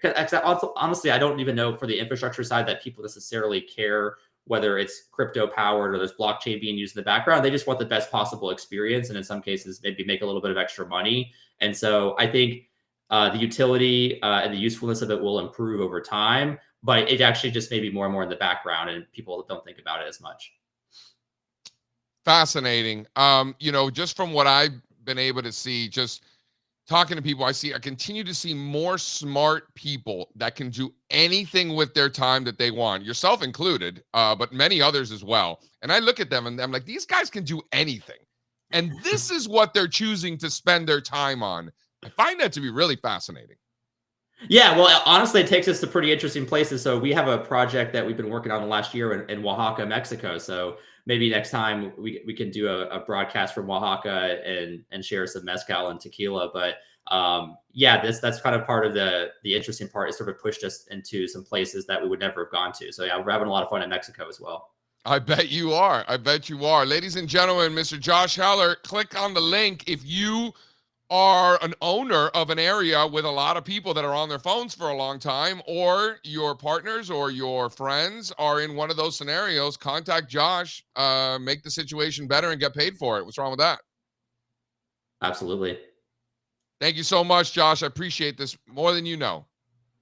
Honestly, I don't even know for the infrastructure side that people necessarily care whether it's crypto powered or there's blockchain being used in the background. They just want the best possible experience. And in some cases, maybe make a little bit of extra money. And so I think the utility and the usefulness of it will improve over time, but it actually just may be more and more in the background, and people don't think about it as much. Fascinating. Just from what I've been able to see, just talking to people, I continue to see more smart people that can do anything with their time that they want, yourself included, but many others as well. And I look at them and I'm like, these guys can do anything. And this is what they're choosing to spend their time on. I find that to be really fascinating. Yeah, well, honestly, it takes us to pretty interesting places. So we have a project that we've been working on the last year in Oaxaca, Mexico. So maybe next time we can do a broadcast from Oaxaca and share some mezcal and tequila. But yeah, that's kind of part of the interesting part. It sort of pushed us into some places that we would never have gone to. So yeah, we're having a lot of fun in Mexico as well. I bet you are. I bet you are. Ladies and gentlemen, Mr. Josh Heller, click on the link if you are an owner of an area with a lot of people that are on their phones for a long time, or your partners or your friends are in one of those scenarios. Contact Josh, make the situation better and get paid for it. What's wrong with that? Absolutely. Thank you so much, Josh. I appreciate this more than you know.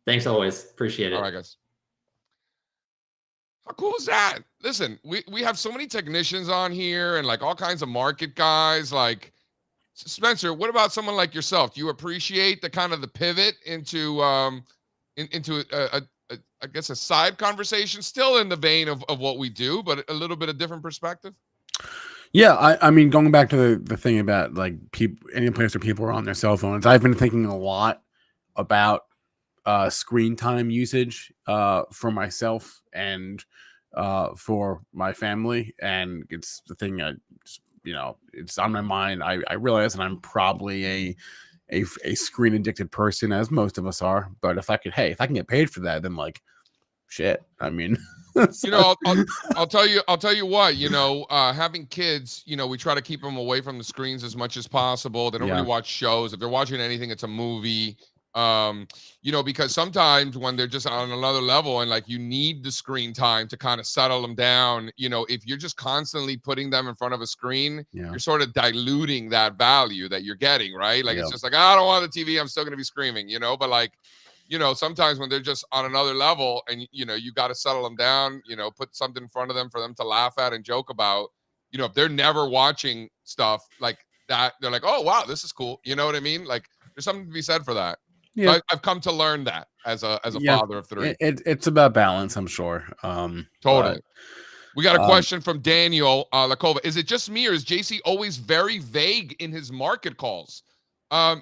Thanks always. Appreciate it. All right, guys. How cool is that? Listen, we have so many technicians on here and like all kinds of market guys. Like, Spencer, what about someone like yourself? Do you appreciate the kind of the pivot into into I guess a side conversation, still in the vein of what we do, but a little bit of different perspective? Yeah, I mean, going back to the thing about like people, any place where people are on their cell phones, I've been thinking a lot about screen time usage for myself and for my family, and it's the thing it's on my mind. I realize that I'm probably a screen addicted person, as most of us are. But if I can get paid for that, then like, shit. I mean, I'll tell you what. Having kids, we try to keep them away from the screens as much as possible. They don't really watch shows. If they're watching anything, it's a movie. Because sometimes when they're just on another level and like you need the screen time to kind of settle them down, if you're just constantly putting them in front of a screen, you're sort of diluting that value that you're getting, right? Like, it's just like, I don't want the TV, I'm still going to be screaming, but like, sometimes when they're just on another level and, you got to settle them down, put something in front of them for them to laugh at and joke about, if they're never watching stuff like that, they're like, oh, wow, this is cool. You know what I mean? Like, there's something to be said for that. Yeah, so I've come to learn that as a father of three. It's about balance, I'm sure. Totally. We got a question from Daniel Lakova. Is it just me, or is JC always very vague in his market calls?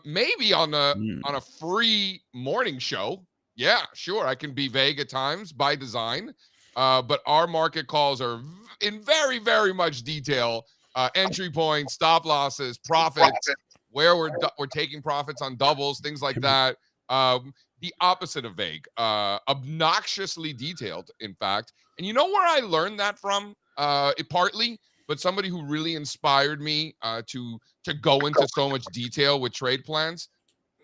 Maybe on a free morning show. Yeah, sure, I can be vague at times by design. But our market calls are in very, very much detail. Entry points, stop losses, profits. Where we're taking profits on doubles, things like that. The opposite of vague, obnoxiously detailed, in fact. And you know where I learned that from? Partly, but somebody who really inspired me to go into so much detail with trade plans,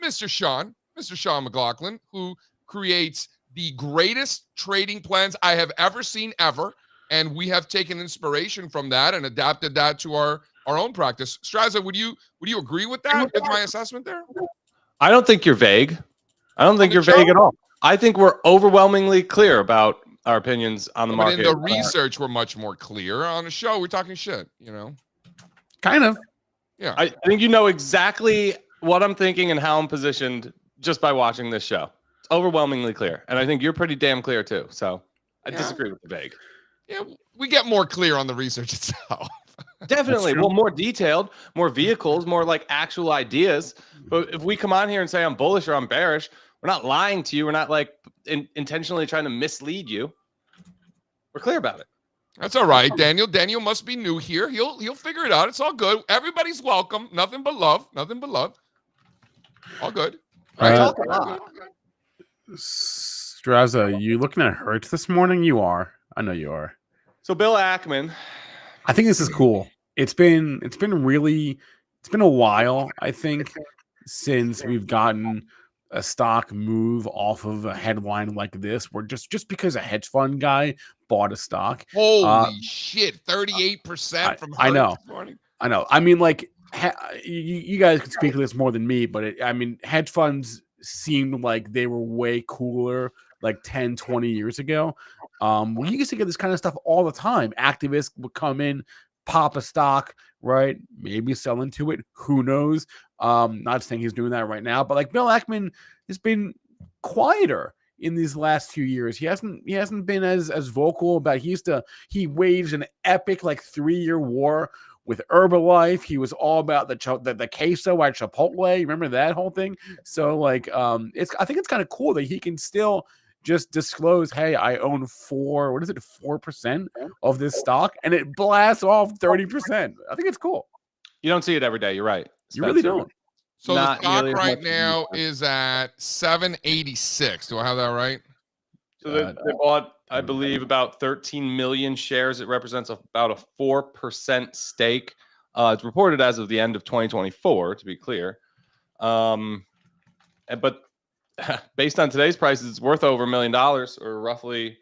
Mr. Sean McLaughlin, who creates the greatest trading plans I have ever seen ever. And we have taken inspiration from that and adapted that to our own practice. Strazza, would you agree with that, with my assessment there? I don't think you're vague. I don't think you're vague at all. I think we're overwhelmingly clear about our opinions on the market. In the research, we're much more clear. On the show, we're talking shit, Kind of. Yeah. I think you know exactly what I'm thinking and how I'm positioned just by watching this show. It's overwhelmingly clear. And I think you're pretty damn clear too. So I disagree with the vague. Yeah, we get more clear on the research itself. Definitely. Well, more detailed, more vehicles, more like actual ideas. But if we come on here and say I'm bullish or I'm bearish, we're not lying to you. We're not like intentionally trying to mislead you. We're clear about it. That's all right, Daniel. Daniel must be new here. He'll figure it out. It's all good. Everybody's welcome. Nothing but love. Nothing but love. All good. Right? Strazza, you looking at Hertz this morning? You are. I know you are. So Bill Ackman. I think this is cool. It's been a while, I think, since we've gotten a stock move off of a headline like this, where just because a hedge fund guy bought a stock. Holy shit, 38% from Hertz I know. this morning. I know. I mean, like, you guys can speak to this more than me, but hedge funds seemed like they were way cooler like 10, 20 years ago. We used to get this kind of stuff all the time. Activists would come in, pop a stock, right? Maybe sell into it. Who knows? Not saying he's doing that right now, but like Bill Ackman has been quieter in these last few years. He hasn't been as vocal about. He waged an epic like 3-year war with Herbalife. He was all about the queso at Chipotle. Remember that whole thing? So like I think it's kind of cool that he can still just disclose, hey, I own 4% of this stock, and it blasts off 30%. I think it's cool. You don't see it every day. You're right. You really don't. So the Not stock nearly as right much as now you is at 786. Do I have that right? So they bought, I believe, about 13 million shares. It represents about a 4% stake. It's reported as of the end of 2024, to be clear. But based on today's prices, it's worth over $1 million, or roughly,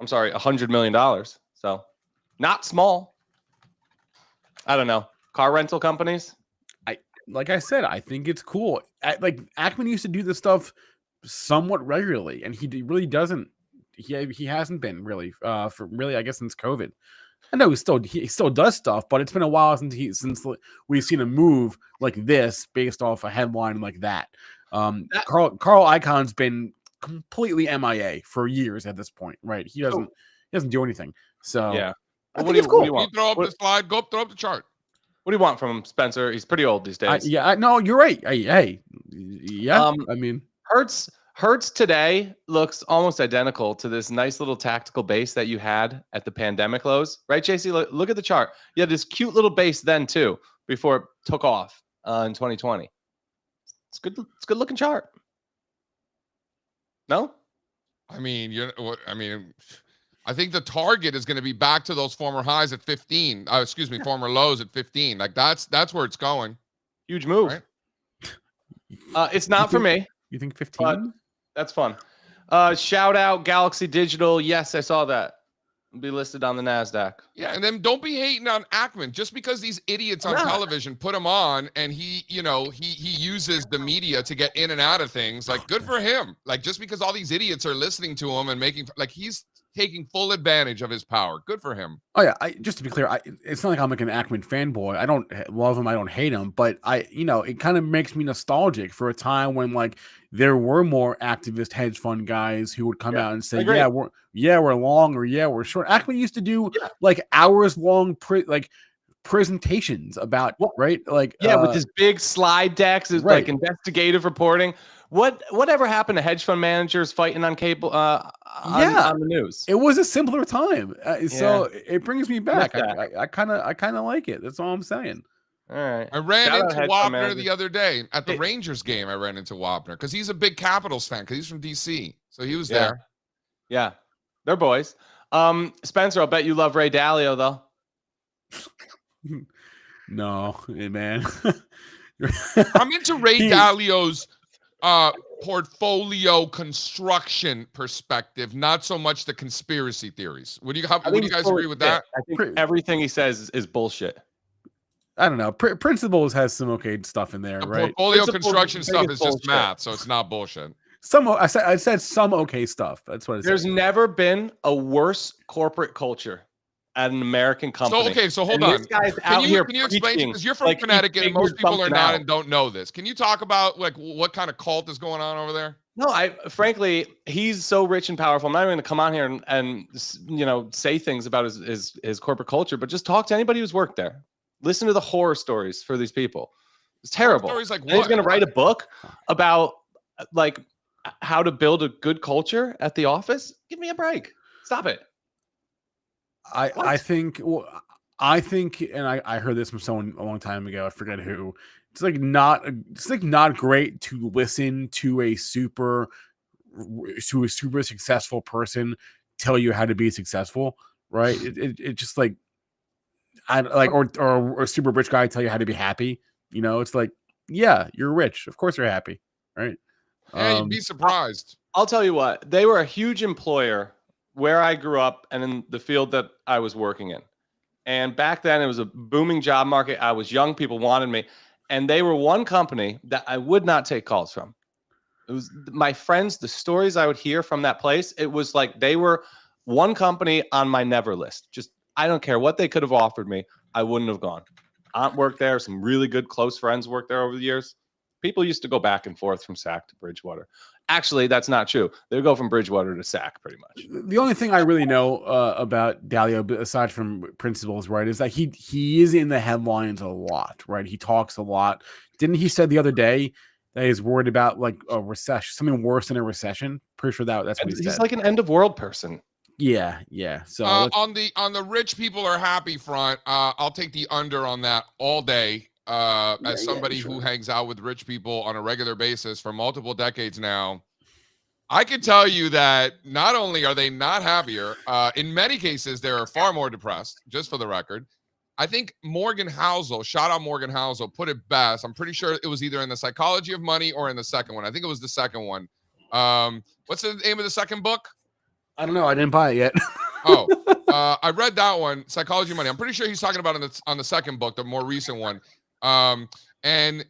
$100 million. So not small. I don't know. Car rental companies. Like I said, I think it's cool. Like Ackman used to do this stuff somewhat regularly, and he really doesn't. He hasn't been really for really, I guess, since COVID. I know he still does stuff, but it's been a while since we've seen a move like this based off a headline like that. Carl Icahn's been completely MIA for years at this point, right? He doesn't do anything. So yeah, I think it's cool. You throw up the slide. Throw up the chart. What do you want from him, Spencer? He's pretty old these days. No, you're right. Hey, yeah. I mean, Hertz today looks almost identical to this nice little tactical base that you had at the pandemic lows, right, JC? Look at the chart. You had this cute little base then too, before it took off in 2020. It's good. It's a good looking chart. No, I mean, I think the target is going to be back to those former highs at 15. Former lows at 15. Like that's where it's going. Huge move. Right? It's not for me. You think 15? That's fun. Shout out Galaxy Digital. Yes, I saw that. It'll be listed on the NASDAQ. Yeah, and then don't be hating on Ackman just because these idiots on television put him on, and he uses the media to get in and out of things. Like, good for him. Like, just because all these idiots are listening to him and making he's taking full advantage of his power. Good for him. Oh yeah, just to be clear, it's not like I'm like an Ackman fanboy. I don't love him. I don't hate him, but it kind of makes me nostalgic for a time when like there were more activist hedge fund guys who would come out and say, we're long, or we're short. Ackman used to do like hours long presentations about right, like with his big slide decks, like investigative reporting. Whatever happened to hedge fund managers fighting on cable on the news? It was a simpler time. So it brings me back. I kind of like it. That's all I'm saying. All right. I ran into Wapner the other day at the Rangers game. I ran into Wapner because he's a big Capitals fan because he's from DC. So he was there. Yeah. They're boys. Spencer, I'll bet you love Ray Dalio though. No, man. I'm into Ray Dalio's portfolio construction perspective, not so much the conspiracy theories. Would you guys agree with that? I think everything he says is bullshit. I don't know. Principles has some okay stuff in there, right? Portfolio construction stuff is just math, so it's not bullshit. I said some okay stuff. That's what it There's never been a worse corporate culture at an American company. So hold on. This guy's out here can you explain? Because you're from Connecticut and most people are not and don't know this. Can you talk about like what kind of cult is going on over there? No, frankly, he's so rich and powerful. I'm not even going to come on here and say things about his corporate culture, but just talk to anybody who's worked there. Listen to the horror stories for these people. It's terrible. Stories like what? He's going to write a book about like how to build a good culture at the office. Give me a break. Stop it. I think, and I heard this from someone a long time ago. I forget who. It's not great to listen to a super successful person tell you how to be successful, right? It just like or a super rich guy tell you how to be happy. It's like, yeah, you're rich, of course you're happy, right? Yeah, you'd be surprised. I'll tell you what, they were a huge employer where I grew up and in the field that I was working in. And back then it was a booming job market. I was young, people wanted me. And they were one company that I would not take calls from. It was my friends, the stories I would hear from that place. It was like they were one company on my never list. Just, I don't care what they could have offered me. I wouldn't have gone. aunt worked there. Some really good close friends worked there over the years. People used to go back and forth from Sac to Bridgewater. Actually, that's not true. They go from Bridgewater to Sac pretty much. The only thing I really know about Dalio, aside from principles, right, is that he is in the headlines a lot, right? He talks a lot. Didn't he said the other day that he's worried about like a recession, something worse than a recession? Pretty sure that's what he said. He's like an end of world person. Yeah. So on the rich people are happy front, I'll take the under on that all day. As somebody who hangs out with rich people on a regular basis for multiple decades now, I can tell you that not only are they not happier, in many cases they're far more depressed. Just for the record, I think Morgan Housel, shout out Morgan Housel, put it best. I'm pretty sure it was either in The Psychology of Money or in the second one. I think it was the second one. What's the name of the second book? I don't know. I didn't buy it yet. I read that one, Psychology of Money. I'm pretty sure he's talking about on the second book, the more recent one. And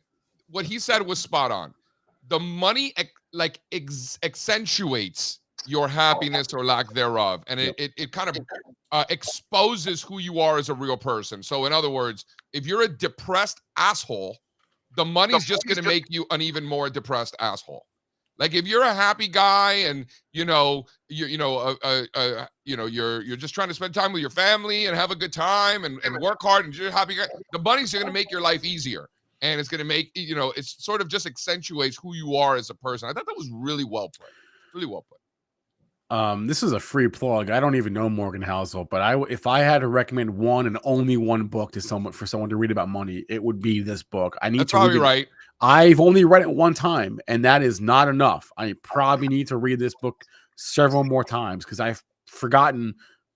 what he said was spot on. The money accentuates your happiness or lack thereof, and it kind of exposes who you are as a real person. So in other words, if you're a depressed asshole, the money's just going to make you an even more depressed asshole. Like if you're a happy guy and you're just trying to spend time with your family and have a good time and work hard and you're a happy guy, the money's going to make your life easier, and it's going to make it's sort of just accentuates who you are as a person. I thought that was really well put. Really well put. This is a free plug. I don't even know Morgan Housel, but if I had to recommend one and only one book to someone to read about money, it would be this book. That's probably right. I've only read it one time, and that is not enough. I probably need to read this book several more times because I've forgotten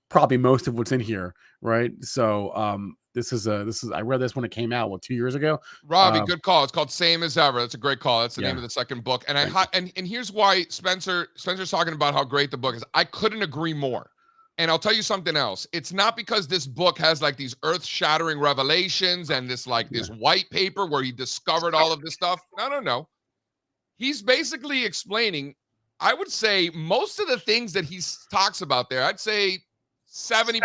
probably most of what's in here. Right. So I read this when it came out 2 years ago. Robbie, good call. It's called Same as Ever. That's a great call. That's the name of the second book. And and here's why Spencer's talking about how great the book is. I couldn't agree more. And I'll tell you something else. It's not because this book has like these earth-shattering revelations and this white paper where he discovered all of this stuff. No. He's basically explaining, I would say, most of the things that he talks about there. I'd say 70%,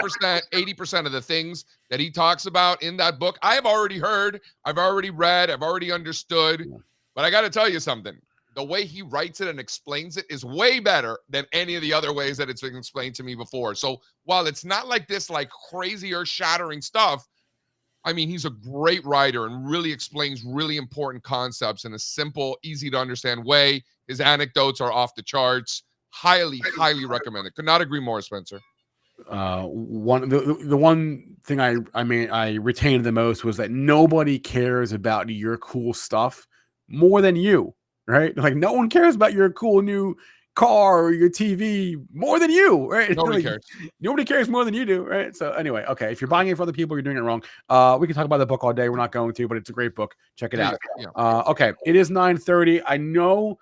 80% of the things that he talks about in that book, I have already heard, I've already read, I've already understood. But I got to tell you something. The way he writes it and explains it is way better than any of the other ways that it's been explained to me before. So while it's not like this crazy earth-shattering stuff, I mean, he's a great writer and really explains really important concepts in a simple, easy to understand way. His anecdotes are off the charts. Highly, highly recommended. Could not agree more, Spencer. The one thing I retained the most was that nobody cares about your cool stuff more than you. Right? Like no one cares about your cool new car or your TV more than you, right? Nobody cares. Nobody cares more than you do, right? So anyway, okay. If you're buying it for other people, you're doing it wrong. We can talk about the book all day. We're not going to, but it's a great book. Check it out. Yeah. Okay. It is 9:30. I know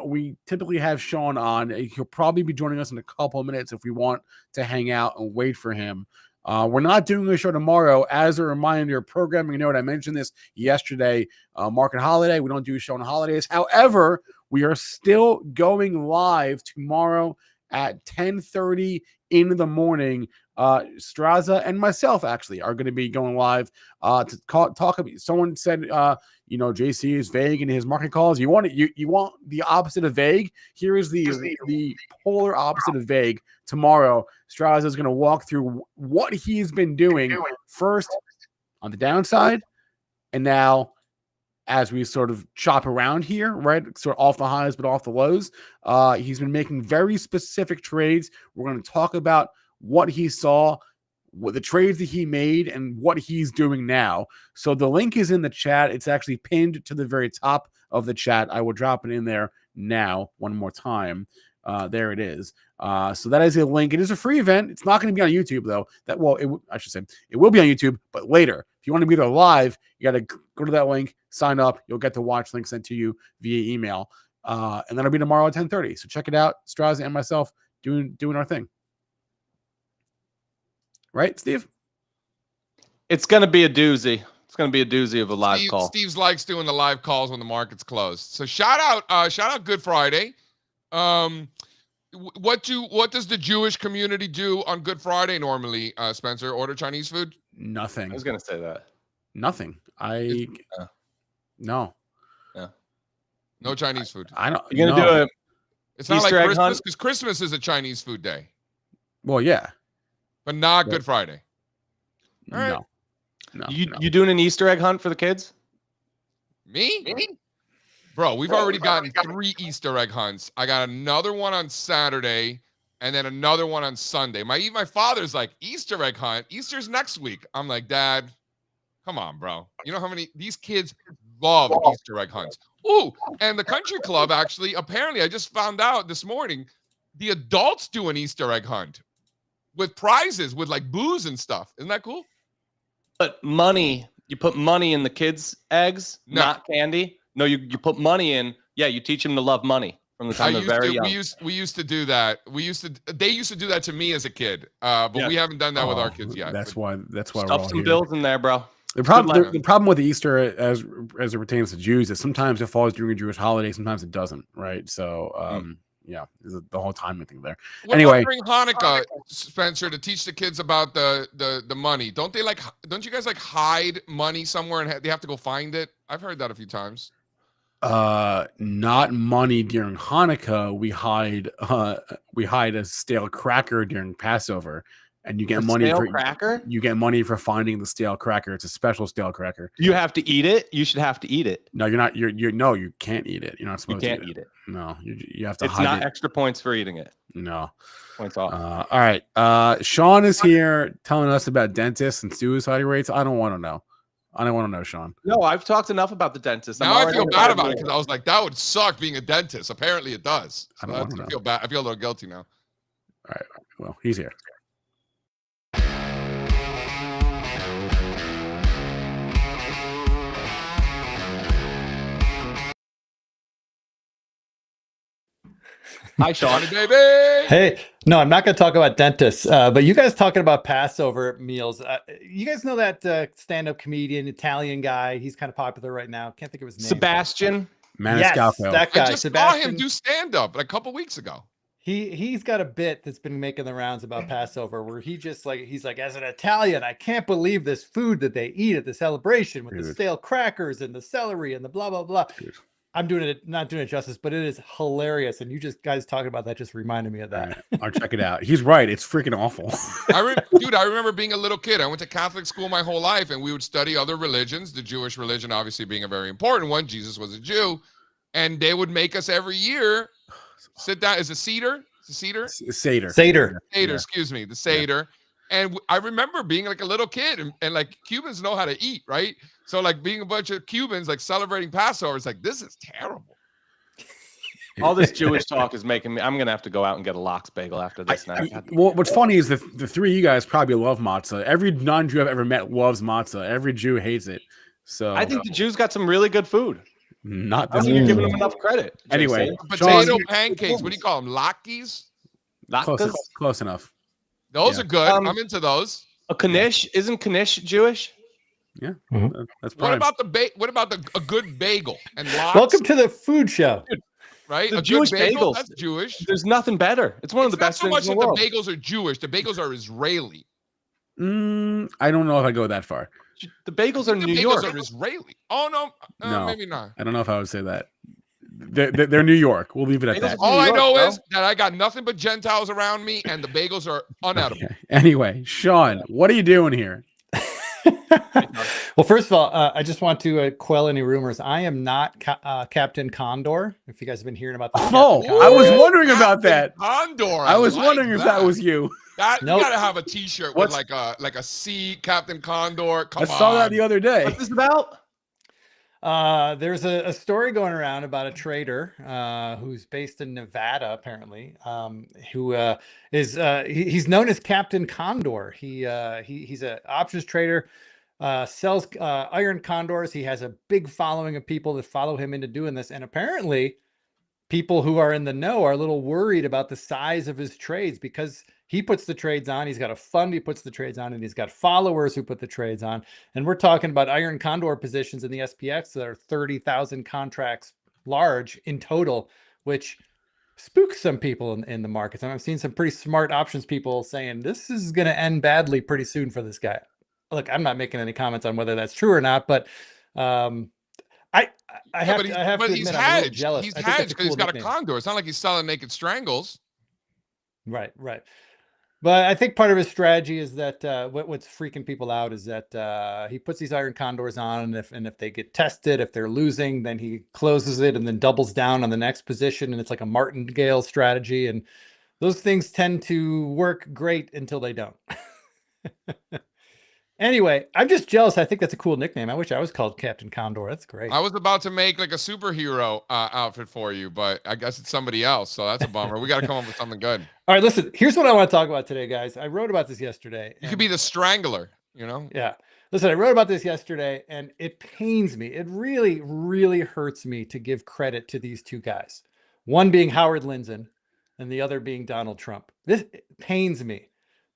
we typically have Sean on. He'll probably be joining us in a couple of minutes if we want to hang out and wait for him. We're not doing a show tomorrow. As a reminder, programming note, I mentioned this yesterday, market holiday. We don't do a show on holidays. However, we are still going live tomorrow at 10:30 in the morning. Strazza and myself actually are going to be going live to talk about. Someone said, JC is vague in his market calls. You want the opposite of vague. Here is the polar opposite of vague. Tomorrow, Strazza is going to walk through what he's been doing first on the downside, and now as we sort of chop around here, right? Sort of off the highs, but off the lows. He's been making very specific trades. We're going to talk about what he saw, what the trades that he made, and what he's doing now. So the link is in the chat. It's actually pinned to the very top of the chat. I will drop it in there now one more time. There it is. So that is a link. It is a free event. It's not going to be on YouTube though. I should say it will be on YouTube, but later. If you want to be there live, you got to go to that link, sign up. You'll get the watch link sent to you via email. And that'll be tomorrow at 10:30. So check it out. Strazza and myself doing our thing. Right, Steve? It's going to be a doozy. It's going to be a doozy of a live call. Steve likes doing the live calls when the market's closed. So shout out Good Friday. What does the Jewish community do on Good Friday normally, Spencer? Order Chinese food? Nothing. I was going to say that. Nothing. Yeah. No. No Chinese food. I don't. You're gonna do a It's not Easter like egg Christmas hunt? because Christmas is a Chinese food day, Well, yeah. but not But- Good Friday. All right. No. you doing an Easter egg hunt for the kids? Me? Bro, we've already gotten 3 Easter egg hunts. I got another one on Saturday and then another one on Sunday. My father's like, Easter egg hunt? Easter's next week. I'm like, Dad, come on, bro. You know how many these kids love Easter egg hunts. Ooh, and the country club actually, apparently, I just found out this morning, the adults do an Easter egg hunt with prizes, with like booze and stuff. Isn't that cool? But money, you put money in the kids' eggs, No. not candy. No, you put money in. Yeah, you teach them to love money from the time they're very young. We used to do that. They used to do that to me as a kid. But Yeah. we haven't done that with our kids yet. That's why we're Stuff all some here. bills in there, bro. The luck. problem with Easter as it pertains to Jews is sometimes it falls during a Jewish holiday, sometimes it doesn't, right? So yeah, there's the whole timing thing there. What Anyway. about during Hanukkah, Spencer, to teach the kids about the money? Don't you guys like hide money somewhere and they have to go find it? I've heard that a few times. Not money during Hanukkah. We hide a stale cracker during Passover, and you get money stale for cracker. You get money for finding the stale cracker. It's a special stale cracker. You have to eat it. You should have to eat it. No, you're not. No, you can't eat it. You're not You supposed can't to eat it. No, you have to It's hide not it. extra points for eating it. No. Points off. All right. Sean is here telling us about dentists and suicide rates. I don't want to know. I don't want to know, Sean. No, I've talked enough about the dentist. Now I feel bad about it because I was like, that would suck being a dentist. Apparently it does. So I don't I wanna know. feel bad. I feel a little guilty now. All right. Well, he's here. Hi, Sean. Johnny, baby. Hey, no, I'm not going to talk about dentists, but you guys talking about Passover meals. You guys know that stand-up comedian, Italian guy? He's kind of popular right now. Can't think of his name. Sebastian. Yes, Maniscalco. that guy. I just saw Sebastian. him do stand-up like a couple weeks ago. He's got a bit that's been making the rounds about Passover where he's like, as an Italian, I can't believe this food that they eat at the celebration with the Dude. stale crackers and the celery and the blah blah blah. Dude. I'm not doing it justice, but it is hilarious. And you just guys talking about that just reminded me of All that. right, I'll check it out. He's right. It's freaking awful. Dude, I remember being a little kid. I went to Catholic school my whole life, and we would study other religions, the Jewish religion obviously being a very important one. Jesus was a Jew. And they would make us every year sit down. Is it Seder? Is it Seder? Seder. Seder. Seder, Yeah. excuse me, the Seder. And I remember being like a little kid, and like Cubans know how to eat, right? So like being a bunch of Cubans like celebrating Passover, it's like, this is terrible. All this Jewish talk is making me. I'm gonna have to go out and get a lox bagel after this now. Well, what's funny is that the three of you guys probably love matzah. Every non-Jew I've ever met loves matzah. Every Jew hates it. So I think the Jews got some really good food. not I this. don't think you're giving them enough credit. Anyway, Jason. Potato pancakes. What do you call them? Latkes? Latkes? Close enough. Those Yeah. are good. Um, I'm into those. A knish isn't knish Jewish? Yeah, Mhm. that's What prime. about a good bagel and lox? Welcome to the food show. right? the A Jewish good bagel, bagels. that's Jewish. There's nothing better. It's one of It's the not best so things much in that the world. the bagels are Jewish. The bagels are Israeli. I don't know if I go that far. The bagels are The New bagels York. are Israeli. Oh no, No. maybe not. I don't know if I would say that. They're New York. We'll leave it at Bagels that. are- All I York, know bro. is that I got nothing but Gentiles around me, and the bagels are unedible. Okay. Anyway, Sean, what are you doing here? Well, first of all, I just want to quell any rumors. I am not Captain Condor. If you guys have been hearing about this, Oh, Captain I was Condor. wondering about that. Condor. I was like wondering if that was you. That. Nope. You gotta have a T-shirt What's- with like a C, Captain Condor. Come I saw that on. the other day. What's this about? There's a story going around about a trader who's based in Nevada, apparently, who he's known as Captain Condor. He's an options trader, sells iron condors. He has a big following of people that follow him into doing this, and apparently, people who are in the know are a little worried about the size of his trades because he puts the trades on. He's got a fund he puts the trades on, and he's got followers who put the trades on. And we're talking about iron condor positions in the SPX that are 30,000 contracts large in total, which spooks some people in the markets. And I've seen some pretty smart options people saying this is going to end badly pretty soon for this guy. look, I'm not making any comments on whether that's true or not, but I have but to, I have to he's admit, I'm a little hedged. jealous. He's I think that's hedged a because he's cool got nickname. a condor. It's not like he's selling naked strangles. Right. But I think part of his strategy is that what's freaking people out is that he puts these iron condors on, and if they get tested, if they're losing, then he closes it and then doubles down on the next position, and it's like a martingale strategy. And those things tend to work great until they don't. Anyway, I'm just jealous. I think that's a cool nickname. I wish I was called Captain Condor. That's great. I was about to make like a superhero outfit for you, but I guess it's somebody else. So that's a bummer. We got to come up with something good. All right, listen, here's what I want to talk about today, guys. I wrote about this yesterday. You could be the strangler, you know? Yeah. Listen, I wrote about this yesterday, and it pains me. It really, really hurts me to give credit to these two guys. One being Howard Lindzen and the other being Donald Trump. This pains me.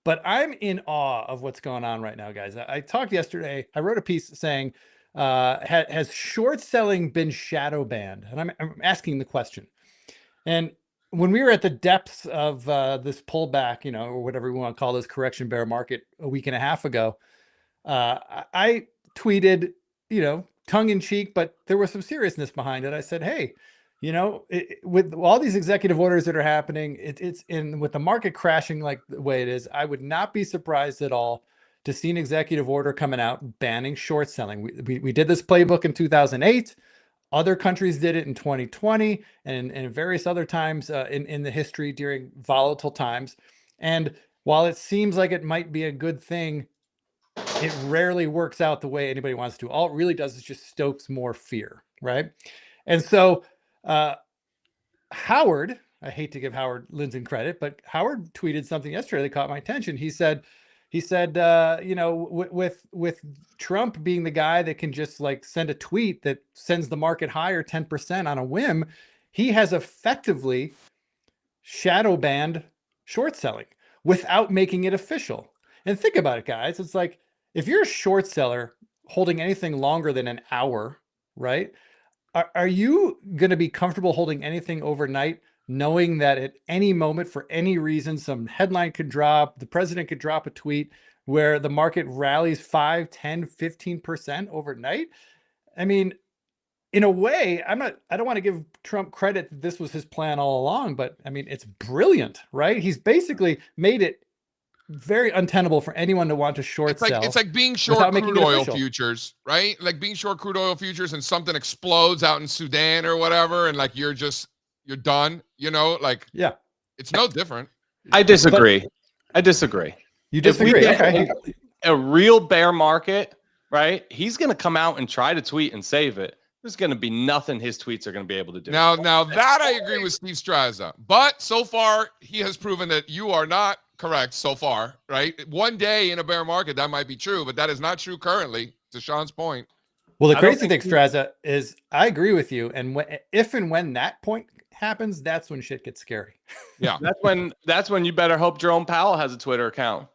But I'm in awe of what's going on right now, guys. I talked yesterday. I wrote a piece saying, has short selling been shadow banned? And I'm asking the question. And when we were at the depths of this pullback, or whatever we want to call this correction bear market a week and a half ago, I tweeted, tongue in cheek, but there was some seriousness behind it. I said, hey, with all these executive orders that are happening, with the market crashing like the way it is, I would not be surprised at all to see an executive order coming out banning short selling. We did this playbook in 2008. Other countries did it in 2020 and various other times in the history during volatile times. And while it seems like it might be a good thing, it rarely works out the way anybody wants to. All it really does is just stokes more fear, right? And so Howard, I hate to give Howard Lindzen credit, but Howard tweeted something yesterday that caught my attention. He said, with Trump being the guy that can just like send a tweet that sends the market higher 10% on a whim, he has effectively shadow banned short selling without making it official. And think about it, guys. It's like, if you're a short seller holding anything longer than an hour, right? Are you going to be comfortable holding anything overnight, knowing that at any moment, for any reason, some headline could drop, the president could drop a tweet where the market rallies 5, 10, 15% overnight? I mean, in a way, I don't want to give Trump credit that this was his plan all along, but I mean, it's brilliant, right? He's basically made it very untenable for anyone to want to short sell. It's like being short crude oil futures, right? Like being short crude oil futures and something explodes out in Sudan or whatever, and like you're done, like it's no different. I disagree. You disagree? Okay. A real bear market, right? He's going to come out and try to tweet and save it. There's going to be nothing his tweets are going to be able to do. Now that I agree with Steve Strazza, but so far he has proven that you are not correct so far, right? One day in a bear market, that might be true, but that is not true currently, to Sean's point. Well, the crazy thing, Strazza, is I agree with you. And if and when that point happens, that's when shit gets scary. Yeah. That's when you better hope Jerome Powell has a Twitter account.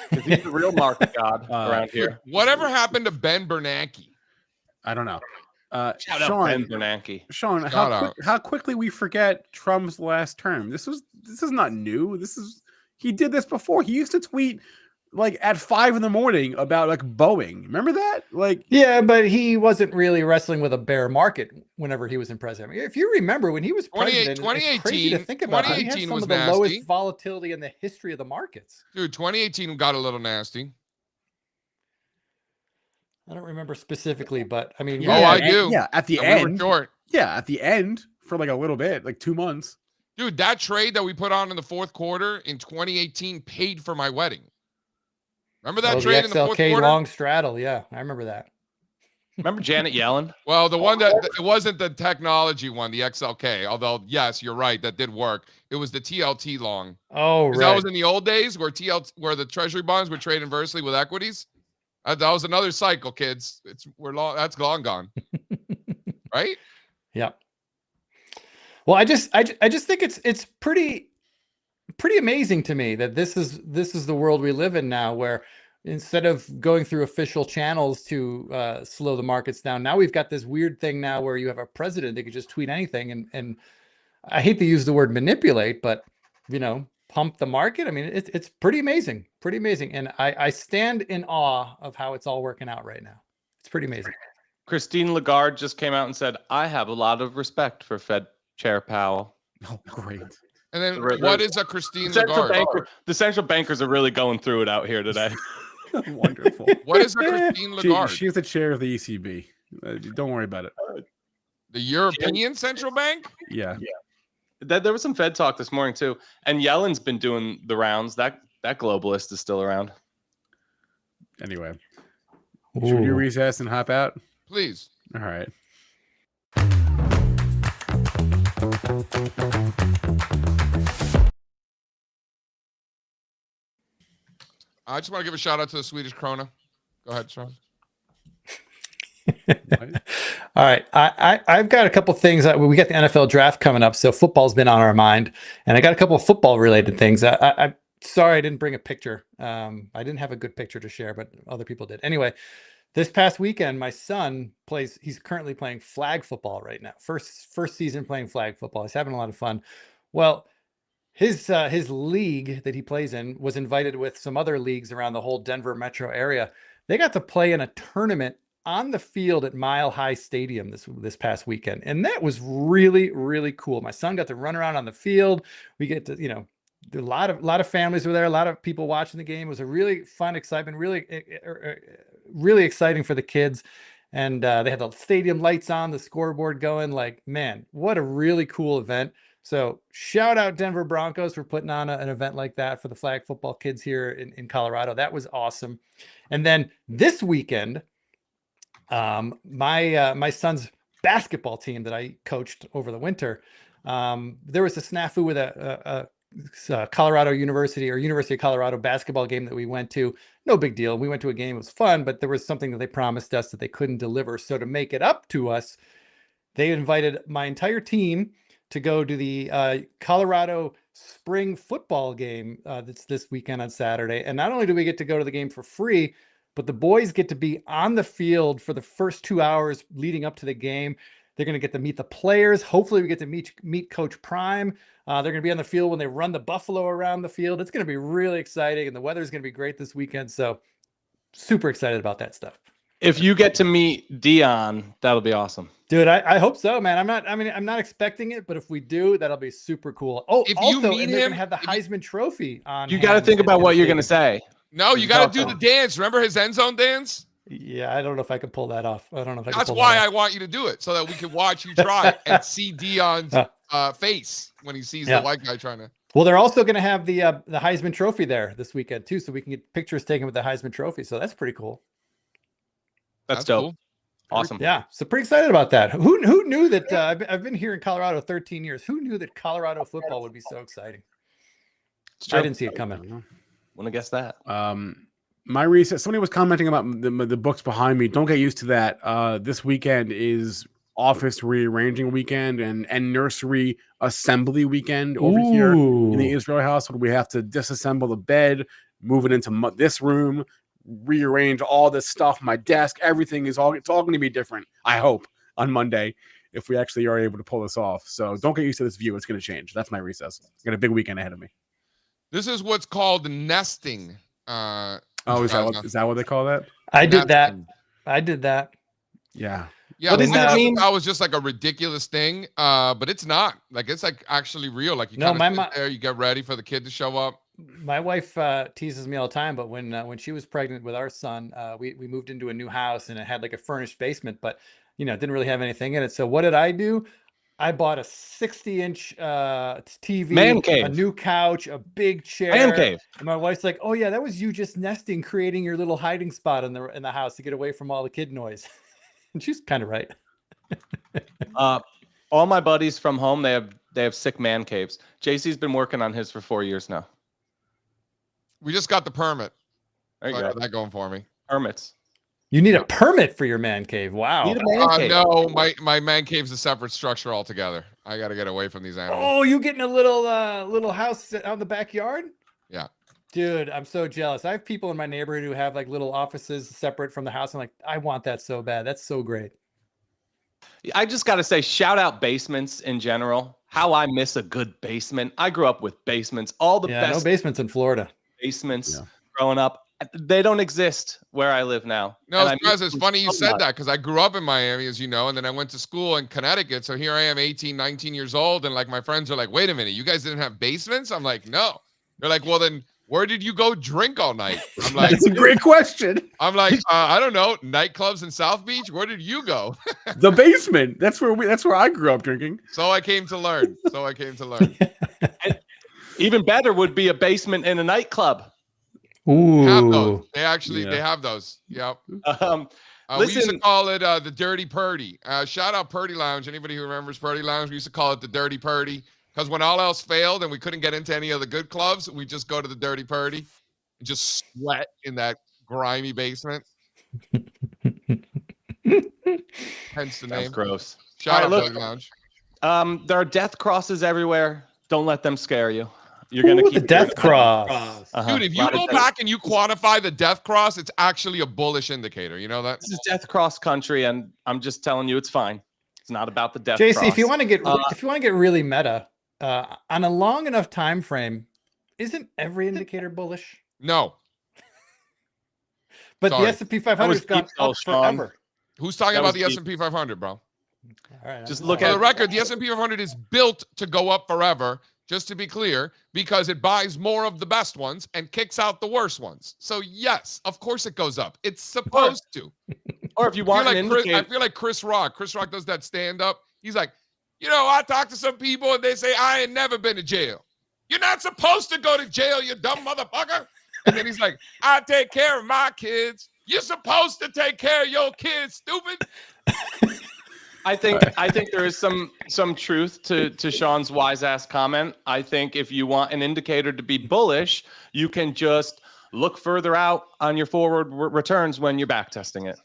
Because he's the real market god around here. Whatever happened to Ben Bernanke? I don't know. Shout out Ben Bernanke. Sean, how quickly we forget Trump's last term. This is not new. He did this before. He used to tweet like at 5 a.m. about like Boeing. Remember that? Like, yeah, but he wasn't really wrestling with a bear market whenever he was in president. If you remember when he was president, 2018, it's crazy to think about. He had some of the lowest volatility in the history of the markets. Dude, 2018 got a little nasty. I don't remember specifically, but I mean, I do. Yeah, at the end. We were short. Yeah, at the end for like a little bit, like 2 months. Dude, that trade that we put on in the fourth quarter in 2018 paid for my wedding. Remember that trade in the fourth quarter? Long straddle. Yeah, I remember that. Remember Janet Yellen? Well, the one that it wasn't the technology one, the XLK. Although, yes, you're right, that did work. It was the TLT long. Oh, right. That was in the old days where the treasury bonds would trade inversely with equities. That was another cycle, kids. That's long gone, right? Yeah. Well, I just think it's pretty amazing to me that this is the world we live in now, where instead of going through official channels to slow the markets down, now we've got this weird thing now where you have a president that could just tweet anything, and I hate to use the word manipulate, but pump the market. I mean, it's pretty amazing, and I stand in awe of how it's all working out right now. It's pretty amazing. Christine Lagarde just came out and said, "I have a lot of respect for Fed Chair Powell." Oh, great. And then The- what is a Christine Central Lagarde? the central bankers are really going through it out here today. Wonderful. What is a Christine Lagarde? She's the chair of the ECB. Don't worry about it. The European Central Bank? Yeah. There was some Fed talk this morning too, and Yellen's been doing the rounds. That globalist is still around. Anyway, should we do recess and hop out? Please. All right. I just want to give a shout out to the Swedish krona. Go ahead, Sean. All right, I've got a couple things. We got the NFL draft coming up, so football's been on our mind, and I got a couple of football related things. I'm sorry I didn't bring a picture. I didn't have a good picture to share, but other people did. Anyway, this past weekend, my son plays. He's currently playing flag football right now. First season playing flag football. He's having a lot of fun. Well, his league that he plays in was invited with some other leagues around the whole Denver metro area. They got to play in a tournament on the field at Mile High Stadium this past weekend, and that was really, really cool. My son got to run around on the field. We get to, a lot of families were there, a lot of people watching the game. It was a really fun, excitement, really exciting for the kids. And they had the stadium lights on, the scoreboard going. Like, man, what a really cool event. So shout out Denver Broncos for putting on an event like that for the flag football kids here in Colorado. That was awesome. And then this weekend, my son's basketball team that I coached over the winter, there was a snafu with a Colorado University or University of Colorado basketball game that we went to. No big deal. We went to a game. It was fun, but there was something that they promised us that they couldn't deliver. So to make it up to us, they invited my entire team to go to the Colorado spring football game that's this weekend on Saturday. And not only do we get to go to the game for free, but the boys get to be on the field for the first 2 hours leading up to the game. They're going to get to meet the players. Hopefully we get to meet Coach Prime. They're going to be on the field when they run the buffalo around the field. It's going to be really exciting, and the weather is going to be great this weekend. So super excited about that stuff. If you get to meet Dion, that'll be awesome. Dude, I hope so, man. I'm not expecting it, but if we do, that'll be super cool. Oh, If also, you meet and they're him, gonna have the Heisman Trophy on. You got to think about what you're going to say. No, you got to do the dance. Remember his end zone dance? Yeah, I don't know if I can pull that off. I don't know if I can. That's pull why that I want you to do it, so that we can watch you try and see Dion's face when he sees the white guy trying to. Well, they're also going to have the Heisman Trophy there this weekend too, so we can get pictures taken with the Heisman Trophy. So that's pretty cool. That's dope. Cool. Awesome. Yeah, so pretty excited about that. Who knew that? I've been here in Colorado 13 years. Who knew that Colorado football would be so exciting? I didn't see it coming. Wouldn't have guessed that. My research. Somebody was commenting about the books behind me. Don't get used to that. This weekend is office rearranging weekend and nursery assembly weekend over here in the Israel household. We have to disassemble the bed, move it into this room, rearrange all this stuff. My desk, everything it's all going to be different. I hope on Monday if we actually are able to pull this off. So don't get used to this view. It's going to change. That's my recess. Got a big weekend ahead of me. This is what's called nesting. Is that what they call that? I did that. Yeah. Yeah, What does that mean? That was just like a ridiculous thing, but it's not. Like it's like actually real. Like you there, you get ready for the kid to show up. My wife teases me all the time, but when she was pregnant with our son, we moved into a new house and it had like a furnished basement, but it didn't really have anything in it. So what did I do? I bought a 60-inch TV, Man cave. a new couch, a big chair. Man cave. And my wife's like, "Oh yeah, that was you just nesting, creating your little hiding spot in the house to get away from all the kid noise." And she's kind of right. All my buddies from home, they have sick man caves. JC's been working on his for 4 years now. We just got the permit. There you I go. got that going for me. Permits. You need a permit for your man cave. Wow. Need a man cave. No, my man cave's a separate structure altogether. I got to get away from these animals. Oh, you getting a little house out in the backyard? Yeah. Dude, I'm so jealous. I have people in my neighborhood who have like little offices separate from the house. I'm like, I want that so bad. That's so great. I just got to say, shout out basements in general. how I miss a good basement. I grew up with basements, all the Yeah, no best basements in Florida. basements growing up. They don't exist where I live now. No, And I miss it's them funny you so said much. that because I grew up in Miami, as you know, and then I went to school in Connecticut. So here I am, 18, 19 years old. And like my friends are like, wait a minute, you guys didn't have basements? I'm like, no. They're like, well, then where did you go drink all night? I'm like, That's a great question. I'm like, I don't know, nightclubs in South Beach. Where did you go? The basement. That's where I grew up drinking. So I came to learn. And even better would be a basement in a nightclub. Have those. Ooh. They have those. Yep. We used to Listen, call it the Dirty Purdy. Shout out Purdy Lounge. Anybody who remembers Purdy Lounge, we used to call it the Dirty Purdy because when all else failed and we couldn't get into any of the good clubs, we just go to the Dirty Purdy and just sweat in that grimy basement. Hence the that's name. gross. Shout All right, out Purdy look. Lounge. There are death crosses everywhere. Don't let them scare you. You're gonna keep the death cross. Uh-huh. Dude, if you Lot of go death- back and you quantify the death cross, it's actually a bullish indicator. You know that? This is death cross country, and I'm just telling you, it's fine. It's not about the death JC, cross. if you want to get really meta, on a long enough time frame, isn't every indicator bullish? No. But Sorry. the S&P 500 has gone up Sean. forever. Who's talking That about was the deep. S&P 500, bro? All right, Just I'm look For sorry. the record, the S&P 500 is built to go up forever, just to be clear, because it buys more of the best ones and kicks out the worst ones. So yes, of course it goes up. It's supposed to. Or if you I want feel, an like indicator, I feel like Chris Rock. Chris Rock does that stand-up. He's like, you know, I talk to some people and they say, I ain't never been to jail. You're not supposed to go to jail, you dumb motherfucker. And then he's like, I take care of my kids. You're supposed to take care of your kids, stupid. I think there is some truth to Sean's wise ass comment. I think if you want an indicator to be bullish, you can just look further out on your forward returns when you're back testing it.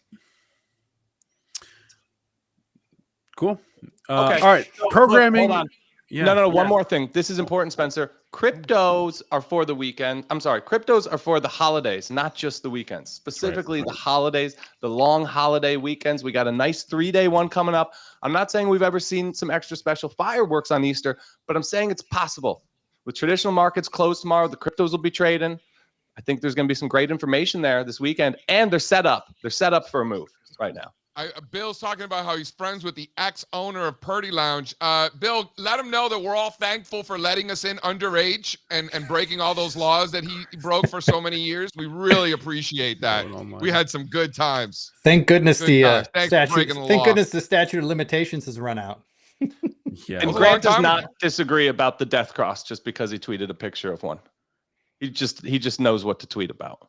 Cool. Okay. All right. So, look, Programming. hold on. Yeah. No. One more thing. This is important, Spencer. Cryptos are for the weekend. I'm sorry. Cryptos are for the holidays, not just the weekends. Specifically the holidays, the long holiday weekends. We got a nice 3-day one coming up. I'm not saying we've ever seen some extra special fireworks on Easter, but I'm saying it's possible. With traditional markets closed tomorrow, the cryptos will be trading. I think there's going to be some great information there this weekend, and they're set up. They're set up for a move right now. Bill's talking about how he's friends with the ex-owner of Purdy Lounge. Bill, let him know that we're all thankful for letting us in underage and breaking all those laws that he broke for so many years. We really appreciate that. We had some good times. Thank goodness Good the times. Thanks for statute. breaking the Thank law. goodness the statute of limitations has run out. Yeah. And was a Grant long does time not ago. disagree about the death cross just because he tweeted a picture of one. He just knows what to tweet about.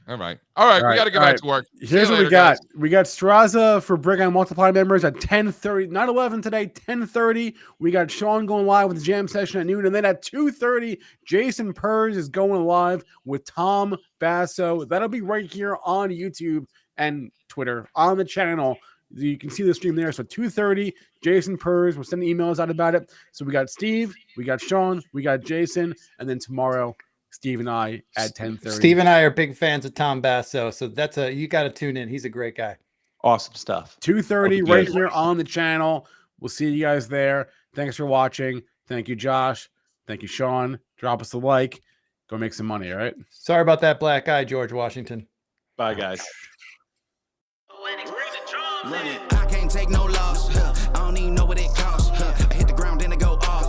All right. We got to get back to work. See Here's you what we later, got. guys. We got Strazza for Bring On Multiply members at 10:30, not 11 today, 10:30. We got Sean going live with the jam session at noon. And then at 2:30, Jason Purrs is going live with Tom Basso. That'll be right here on YouTube and Twitter on the channel. You can see the stream there. So 2:30, Jason Purrs. We're sending emails out about it. So we got Steve, we got Sean, we got Jason, and then tomorrow, Steve and I at 10:30. Steve and I are big fans of Tom Basso, so you got to tune in. He's a great guy. Awesome stuff. 2:30 right here on the channel. We'll see you guys there. Thanks for watching. Thank you, Josh. Thank you, Sean. Drop us a like. Go make some money, all right? Sorry about that black eye, George Washington. Bye, guys. I can't take no loss. I don't even know what it costs. I hit the ground, then it go off.